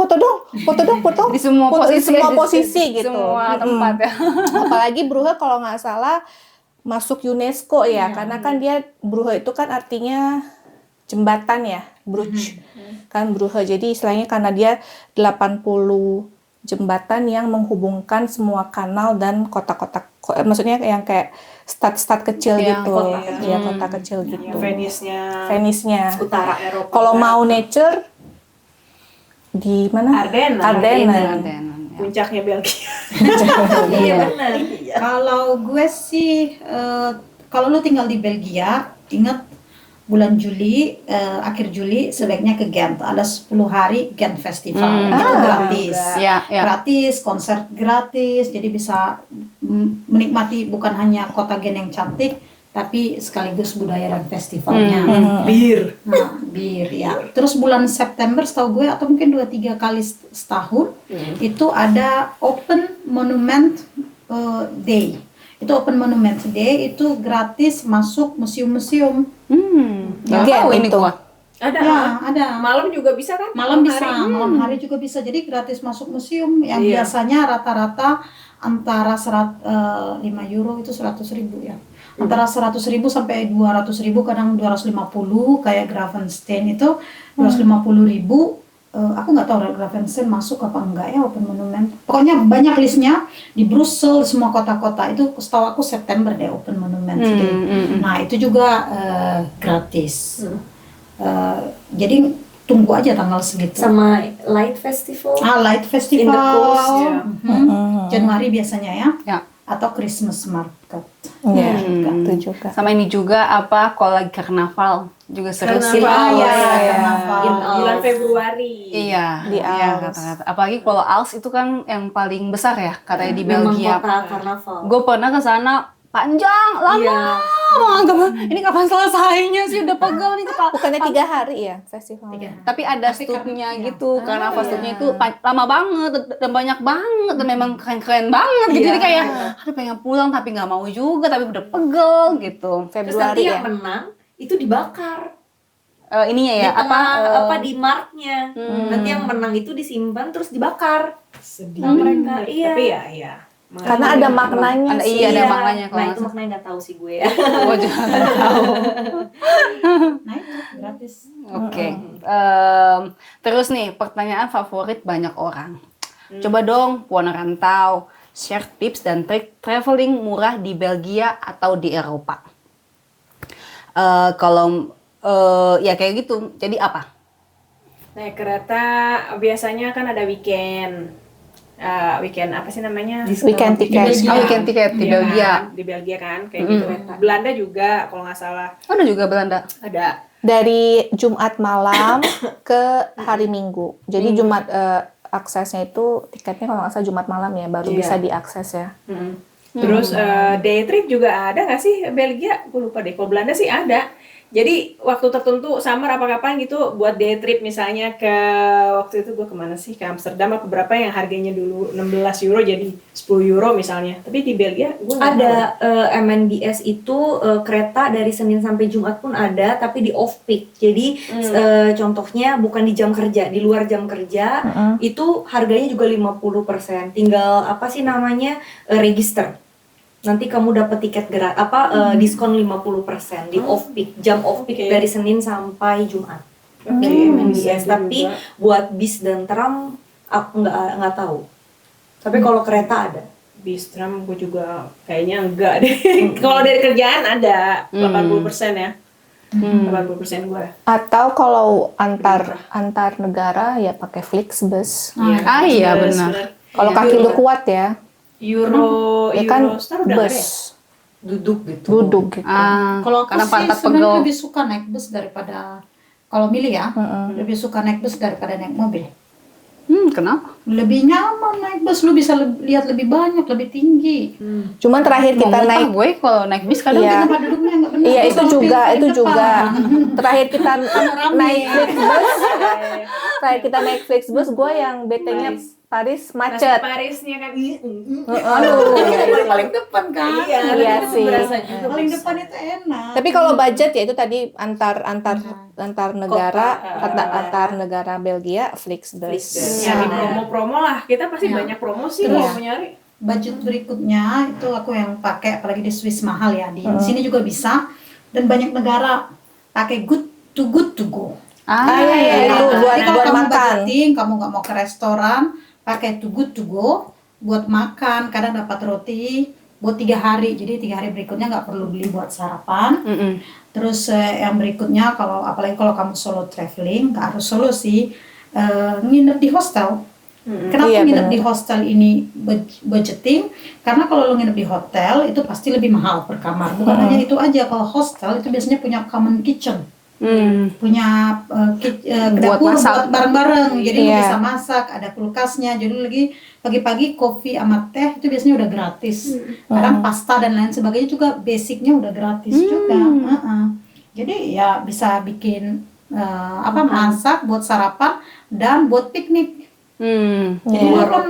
Di semua posisi gitu. Semua tempat ya. Apalagi Brugge kalau nggak salah masuk UNESCO ya, karena kan dia Brugge itu kan artinya jembatan ya, Brugge. Kan Brugge. Jadi istilahnya karena dia 80 jembatan yang menghubungkan semua kanal dan kota-kota, maksudnya yang kayak stad-stad kecil Ya, gitu. kota Ya, kota kecil gitu. Venice-nya Utara Eropa. Kalau mau nature di mana? Ardennen. Ardennen, ya. Puncaknya Belgia. Iya benar. Kalau gue sih, kalau lu tinggal di Belgia, ingat bulan Juli, akhir Juli sebaiknya ke Ghent. Ada 10 hari Ghent Festival, itu gratis. Ya. Gratis, konser gratis, jadi bisa menikmati bukan hanya kota Ghent yang cantik, tapi sekaligus budaya dan festivalnya. Bir. Nah, bir ya. Terus bulan September setahu gue atau mungkin 2-3 kali setahun itu ada Open Monument Day. Itu Open Monument Day itu gratis masuk museum-museum. Nggak tahu ini gua. Ada. Ya, ada. Malam juga bisa kan? Malam bisa, hari. malam hari juga bisa. Jadi gratis masuk museum yang biasanya rata-rata antara 5 euro itu 100.000 ya. Antara 100.000 sampai 200.000, kadang 250 kayak Gravenstein itu 250.000. Aku nggak tahu Gravenstein masuk apa enggak ya Open Monument. Pokoknya banyak listnya di Brussel, semua kota-kota itu setahu aku September deh Open Monument Day. Nah itu juga gratis. Jadi tunggu aja tanggal segitu. Sama Light Festival. Light Festival. In the coast, ya. Januari biasanya ya. Ya. Atau Christmas Market. Iya, itu juga. Sama ini juga kalau lagi karnaval juga seru sih. Karnaval. Bulan Februari. Iya, Di iya, Als. kata-kata. Apalagi kalau Als itu kan yang paling besar ya katanya di Memang Belgia. kota karnaval. Gue pernah ke sana panjang, lama banget. Ini kapan selesainya sih? Udah pegel nih kepala. Bukannya 3 hari ya festivalnya? Tapi ada stupnya gitu, karena stupnya itu lama banget dan banyak banget dan memang keren-keren banget gitu. Jadi kayak, aduh pengen pulang tapi nggak mau juga, tapi udah pegel gitu. Terus nanti Februari ya. yang menang itu dibakar. Ininya ya, Di tengah, di marknya. Nanti yang menang itu disimpan terus dibakar. Sedih. Mereka, iya. Tapi ya. Karena ada maknanya sih. Iya, ada maknanya kalau Nah nggak itu maknanya nggak tahu sih gue. Gue juga nggak tahu. Nah itu gratis. Oke. Terus nih pertanyaan favorit banyak orang. Coba dong Puan Rantau share tips dan trik traveling murah di Belgia atau di Eropa. Kalau ya kayak gitu. Jadi apa? Naik kereta biasanya kan ada weekend. Weekend apa sih namanya? Weekend tiket. Weekend tiket di Iya Belgia. kan? Di Belgia kan kayak gitu. Belanda juga kalau nggak salah Ada juga Belanda. ada. Dari Jumat malam ke hari Minggu. Jadi Jumat aksesnya itu tiketnya kalau nggak salah Jumat malam ya, baru bisa diakses ya. Terus day trip juga ada nggak sih Belgia? Gue lupa deh. Kalau Belanda sih ada. Jadi waktu tertentu summer apa kapan gitu buat day trip misalnya ke waktu itu gue kemana sih, ke Amsterdam atau berapa yang harganya dulu 16 euro jadi 10 euro misalnya. Tapi di Belgia gue nggak Ada tahu. MNBS itu kereta dari Senin sampai Jumat pun ada, tapi di off peak. Jadi contohnya bukan di jam kerja, di luar jam kerja itu harganya juga 50%. Tinggal apa sih namanya register. nanti kamu dapat tiket diskon 50% di off peak, jam off peak dari Senin sampai Jumat. Dari MNBS. Tapi buat bis dan tram aku nggak tahu. Tapi kalau kereta ada. Bis tram gue juga kayaknya enggak deh. Kalau dari kerjaan ada 80% ya. 80% gue. Atau kalau antar negara ya pakai Flixbus. Iya benar. Kalau kaki lu kuat ya. Ya kan Eurostar udah ada ya? bus Duduk gitu. duduk gitu. Kalau aku Karena sih pantat sebenarnya pegel. lebih suka naik bus daripada, kalau milih ya, lebih suka naik bus daripada naik mobil. Kenapa? Lebih nyaman naik bus, lu bisa lihat lebih banyak, lebih tinggi. Cuman terakhir kita Mau naik muntah gue kalau naik bis kadang Iya. Tempat duduknya nggak benar. Iya Terus itu kalau juga, pilih itu paling juga. depan. Terakhir kita Rame. naik Flixbus, terakhir kita naik Flixbus, gue yang betenya Paris macet. Parisnya kan Aduh. Paling depan kan. Iya sih. Paling depan itu enak. Tapi kalau budget ya itu tadi antar negara, antar negara Belgia Flixbus. Nyari promo-promo lah, kita pasti banyak promo sih Terus. kalau mau nyari. Budget berikutnya itu aku yang pakai, apalagi di Swiss mahal ya, di sini juga bisa, dan banyak negara pakai good to go. Iya, itu Jadi buat kalau kamu makan. budgeting, kamu nggak mau ke restoran, pakai to go buat makan. Kadang dapat roti buat 3 hari, jadi 3 hari berikutnya nggak perlu beli buat sarapan. Terus yang berikutnya, apalagi kalau kamu solo traveling, nggak harus solo sih, nginep di hostel. Kenapa Iya, nginep benar. di hostel ini budgeting? Karena kalau lo nginep di hotel itu pasti lebih mahal per kamar. Bukan hanya itu aja, kalau hostel itu biasanya punya common kitchen, punya Buat dapur masak. buat bareng-bareng. Jadi lo Iya. bisa masak, ada kulkasnya. Jadi lagi pagi-pagi kopi sama teh itu biasanya udah gratis. Kadang pasta dan lain sebagainya juga basicnya udah gratis juga. Jadi ya bisa bikin masak buat sarapan dan buat piknik. Jadi Buat kan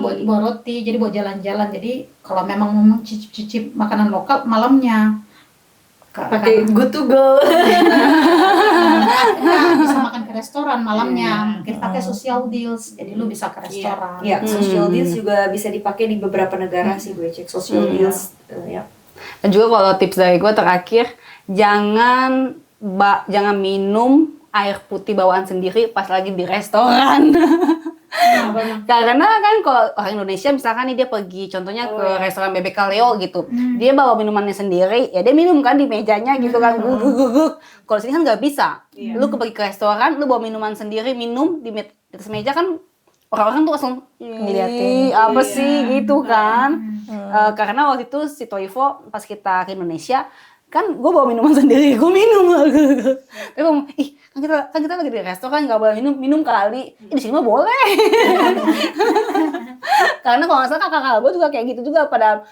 roti. buat roti, jadi buat jalan-jalan. Jadi kalau memang mau cicip-cicip makanan lokal malamnya Pakai good to go. bisa makan ke restoran malamnya, mungkin pakai social deals. Jadi lu bisa ke restoran. Ya, social deals juga bisa dipakai di beberapa negara sih, gue cek social deals. Ya. Dan juga kalau tips dari gue terakhir, jangan minum air putih bawaan sendiri pas lagi di restoran. Karena kan kalau orang Indonesia misalkan nih dia pergi contohnya ke restoran Bebek Kaleo gitu, dia bawa minumannya sendiri, ya dia minum kan di mejanya gitu kan, guguk. Kalau sini kan nggak bisa, lu pergi ke restoran, lu bawa minuman sendiri, minum di atas meja kan orang-orang tuh langsung Ngeliatin. apa sih gitu kan. Karena waktu itu si Toivo pas kita ke Indonesia kan gue bawa minuman sendiri, gue minum. Tapi gue ngomong, kan kita lagi di restoran nggak boleh minum kali. Di sini mah boleh. Karena kalau nggak salah kakak gue juga kayak gitu juga, pada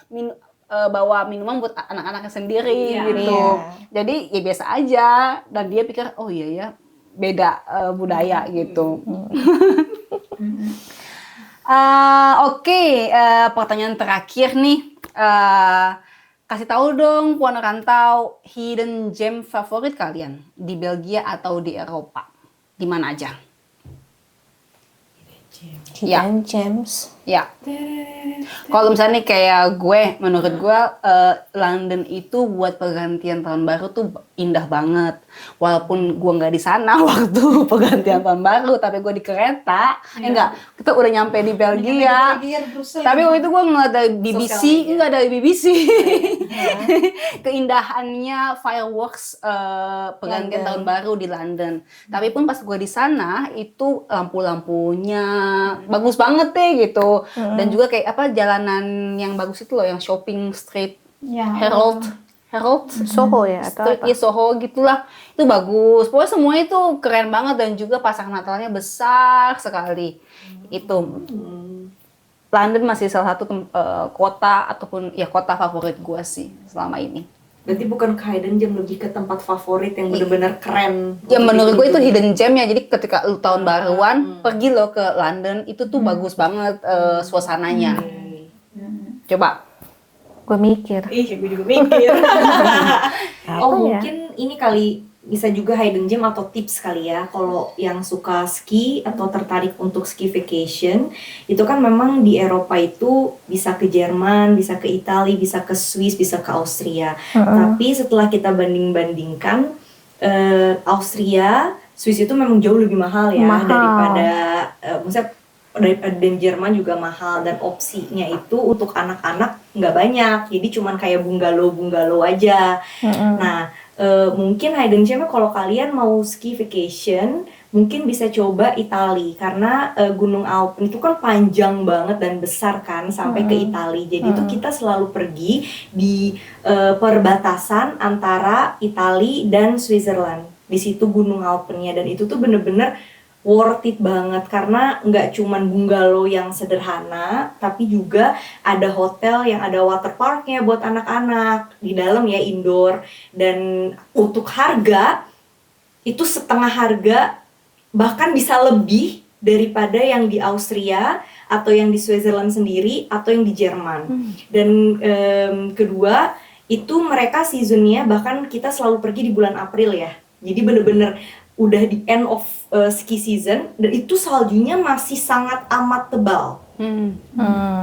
bawa minuman buat anak-anaknya sendiri gitu. Jadi ya biasa aja, dan dia pikir oh iya ya beda budaya gitu. Oke, pertanyaan terakhir nih. Kasih tahu dong Puan Rantau, hidden gem favorit kalian di Belgia atau di Eropa, di mana aja? Hidden gems. Ya. Kalau misalnya nih kayak gue, menurut gue London itu buat pergantian tahun baru tuh indah banget. Walaupun gue nggak di sana waktu pergantian tahun baru, tapi gue di kereta. Enggak, kita udah nyampe di Belgia. Tapi waktu itu gue ngeliat dari BBC, enggak dari BBC. Keindahannya fireworks pergantian tahun baru di London. Tapi pun pas gue di sana itu lampu-lampunya bagus banget deh gitu. Dan juga kayak apa jalanan yang bagus itu loh, yang shopping street, Herald Soho ya atau Street apa? Soho gitulah, itu bagus. Pokoknya semua itu keren banget, dan juga pasang Natalnya besar sekali. Itu London masih salah satu kota ataupun ya kota favorit gue sih selama ini. Berarti bukan ke hidden gem, lebih ke tempat favorit yang benar-benar keren. Ya menurut gue itu hidden gem ya. Jadi ketika lu tahun baruan pergi lo ke London, itu tuh bagus banget suasananya. Coba. Gue mikir. Gue juga mikir. Oh mungkin ini kali bisa juga hidden gem atau tips kali ya. Kalau yang suka ski atau tertarik untuk ski vacation, itu kan memang di Eropa itu bisa ke Jerman, bisa ke Italia, bisa ke Swiss, bisa ke Austria. Tapi setelah kita banding-bandingkan, Austria, Swiss itu memang jauh lebih mahal ya daripada, maksudnya dan Jerman juga mahal, dan opsinya itu untuk anak-anak nggak banyak, jadi cuman kayak bungalow aja. Nah, mungkin hidden gem kalau kalian mau ski vacation, mungkin bisa coba Italia, karena Gunung Alpen itu kan panjang banget dan besar kan sampai ke Italia. Jadi itu kita selalu pergi di perbatasan antara Italia dan Switzerland. Di situ Gunung Alpennya, dan itu tuh bener-bener worth it banget, karena nggak cuman bungalow yang sederhana, tapi juga ada hotel yang ada water parknya buat anak-anak di dalam ya, indoor. Dan untuk harga itu setengah harga, bahkan bisa lebih daripada yang di Austria atau yang di Switzerland sendiri atau yang di Jerman. Dan kedua itu mereka seasonnya, bahkan kita selalu pergi di bulan April ya, jadi bener-bener udah di end of ski season, dan itu saljunya masih sangat amat tebal.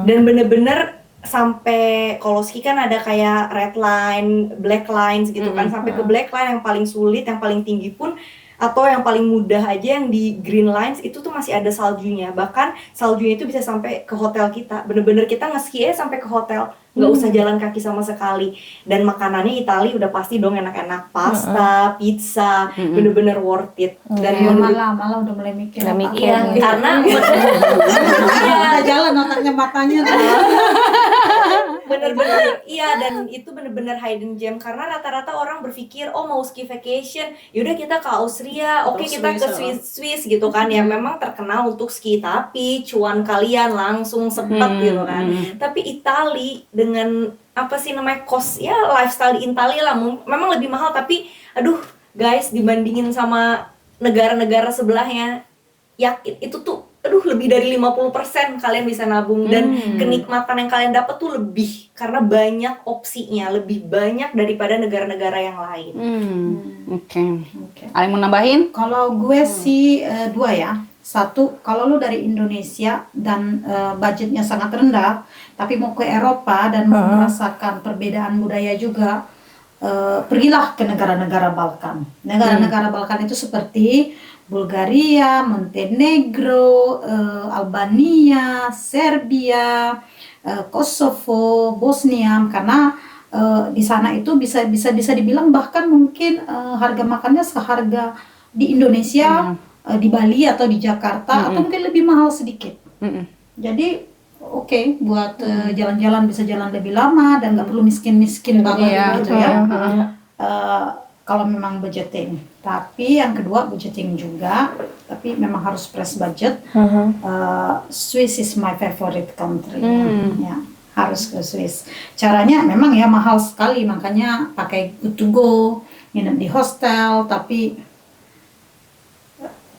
Dan bener-bener sampai, kalau ski kan ada kayak red line, black lines gitu kan, sampai ke black line yang paling sulit, yang paling tinggi pun, atau yang paling mudah aja yang di green lines itu tuh masih ada saljunya. Bahkan saljunya itu bisa sampai ke hotel kita, bener-bener kita nge-ski sampai ke hotel, nggak usah jalan kaki sama sekali. Dan makanannya Italia udah pasti dong enak-enak, pasta, pizza, bener-bener worth it. Dan malah udah mulai mikir. iya, karena Udah jalan otaknya, matanya tuh. bener-bener iya, dan itu bener-bener hidden gem, karena rata-rata orang berpikir oh mau ski vacation yaudah kita ke Austria, oke kita ke Swiss gitu kan ya, memang terkenal untuk ski, tapi cuan kalian langsung sepet gitu kan. Tapi Italia dengan apa sih namanya, cost ya, lifestyle di Italia lah memang lebih mahal, tapi aduh guys, dibandingin sama negara-negara sebelahnya ya, itu tuh aduh lebih dari 50% kalian bisa nabung, dan kenikmatan yang kalian dapat tuh lebih, karena banyak opsinya, lebih banyak daripada negara-negara yang lain. Oke. Ada yang mau nambahin? Kalau gue sih dua ya. Satu, kalau lu dari Indonesia dan budgetnya sangat rendah, tapi mau ke Eropa dan mau merasakan perbedaan budaya juga, pergilah ke negara-negara Balkan. Negara-negara Balkan itu seperti Bulgaria, Montenegro, Albania, Serbia, Kosovo, Bosnia, karena di sana itu bisa dibilang bahkan mungkin harga makannya seharga di Indonesia, di Bali atau di Jakarta, atau mungkin lebih mahal sedikit. Jadi oke, buat jalan-jalan bisa jalan lebih lama dan nggak perlu miskin-miskin banget gitu ya. Kalau memang budgeting. Tapi yang kedua budgeting juga, tapi memang harus press budget. Swiss is my favorite country. Ya, harus ke Swiss. Caranya memang ya mahal sekali, makanya pakai good to go, nginep di hostel. Tapi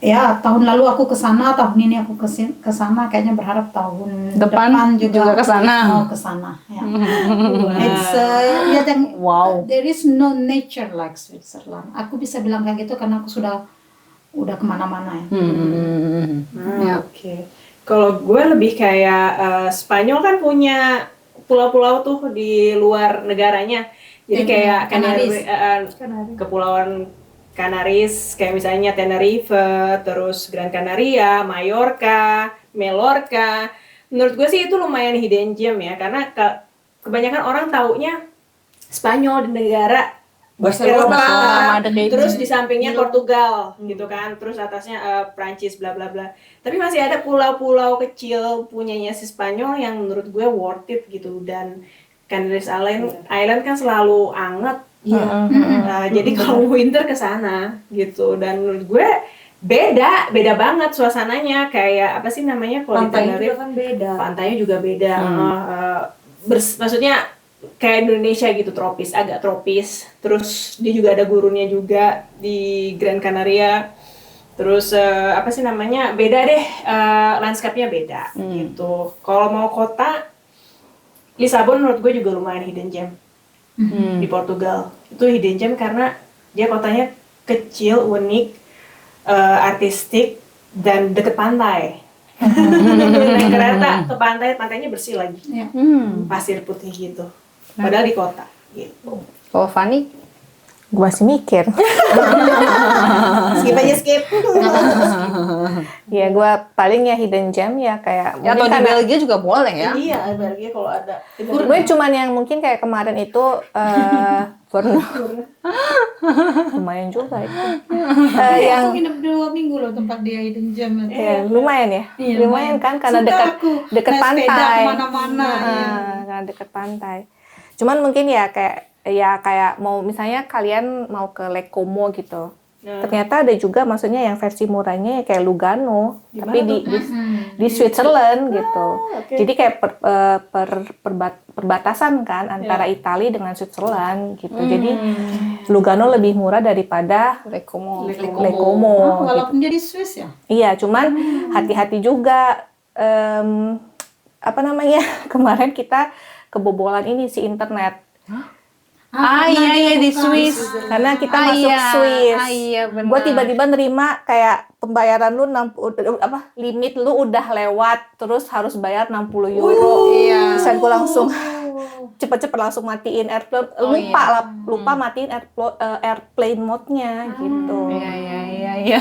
ya tahun lalu aku ke sana, tahun ini aku ke sana, kayaknya berharap tahun depan juga ke sana. Mau ke sana ya. It's wow. There is no nature like Switzerland. Aku bisa bilang kayak gitu karena aku udah kemana-mana ya. Oke. Kalau gue lebih kayak Spanyol kan punya pulau-pulau tuh di luar negaranya. Jadi kayak Kepulauan Canaris, kayak misalnya Tenerife, terus Gran Canaria, Mallorca, Mallorca. Menurut gue sih itu lumayan hidden gem ya, karena kebanyakan orang taunya Spanyol di negara Eropa, terus di sampingnya Portugal gitu kan, terus atasnya Prancis bla bla bla. Tapi masih ada pulau-pulau kecil punyanya si Spanyol yang menurut gue worth it gitu. Dan Canaries Island kan selalu anget. Jadi kalau winter ke sana gitu, dan menurut gue beda banget suasananya. Kayak apa sih namanya, kalau di Tenerife kan beda, pantainya juga beda. Maksudnya kayak Indonesia gitu, agak tropis. Terus dia juga ada gurunnya juga di Gran Canaria. Terus apa sih namanya, beda deh, landscape-nya beda gitu. Kalau mau kota, Lisbon menurut gue juga lumayan hidden gem. Di Portugal itu hidden gem karena dia kotanya kecil, unik, artistik, dan deket pantai. Naik kereta ke pantai, pantainya bersih lagi, Ya. pasir putih gitu. Padahal di kota gitu. Kalau Fanny? Gua sih mikir. Skip aja skip. Ya gua paling ya hidden gem ya kayak Ya, atau mungkin di Belgia juga boleh ya. Iya, Belgia kalau ada. gue cuman yang mungkin kayak kemarin itu pernah lumayan juga itu. Yang Aku nginep 2 minggu loh tempat dia hidden gem itu. ya, lumayan ya, Iya, lumayan kan karena Suka dekat aku dekat naik sepeda pantai. kemana-mana, ya. Karena dekat pantai. Cuman mungkin ya kayak mau misalnya kalian mau ke Lake Como gitu. Ternyata ada juga maksudnya yang versi murahnya ya kayak Lugano, tapi di Switzerland gitu. Jadi kayak perbatasan kan antara Italia dengan Switzerland gitu. Jadi Lugano lebih murah daripada Lake Como. Lake Como. Oh, gitu. walaupun jadi Swiss ya. Iya, cuman hati-hati juga apa namanya? Kemarin kita kebobolan ini si internet. Iya di Swiss. Karena kita masuk Swiss. Iya benar. Gue tiba-tiba nerima kayak pembayaran lu limit lu udah lewat, terus harus bayar 60 euro. Iya. Terus gue langsung cepet-cepet langsung matiin airplane. Lupa matiin airplane mode-nya gitu. Iya.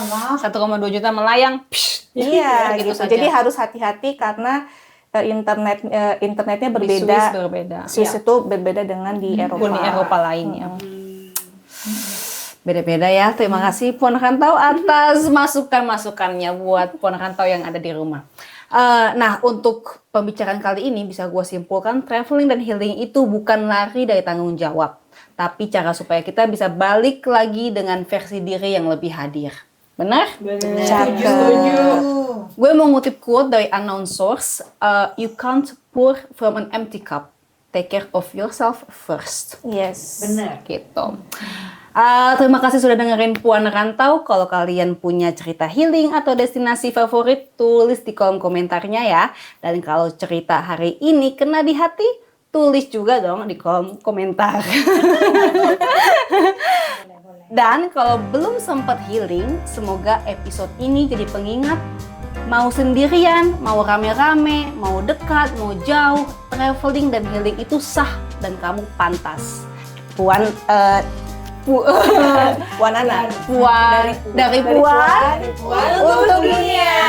Wah, 1,2 juta melayang. Psh, Iya gitu. saja. Jadi harus hati-hati karena internetnya Di berbeda. Swiss berbeda. Swiss itu berbeda dengan di Eropa. Uni Eropa lainnya. Beda-beda ya. Terima kasih Puan Rantau atas masukan-masukannya buat Puan Rantau yang ada di rumah. Nah, untuk pembicaraan kali ini bisa gue simpulkan traveling dan healing itu bukan lari dari tanggung jawab, tapi cara supaya kita bisa balik lagi dengan versi diri yang lebih hadir. Benar? Gue mau ngutip quote dari unknown source, you can't pour from an empty cup. Take care of yourself first. Yes. Benar. Gitu. Terima kasih sudah dengerin Puan Rantau. Kalau kalian punya cerita healing atau destinasi favorit, tulis di kolom komentarnya ya. Dan kalau cerita hari ini kena di hati, tulis juga dong di kolom komentar. Dan kalau belum sempat healing, semoga episode ini jadi pengingat. Mau sendirian, mau rame-rame, mau dekat, mau jauh, traveling dan healing itu sah dan kamu pantas. Puan Puan Ana. dari Puan Untuk dunia.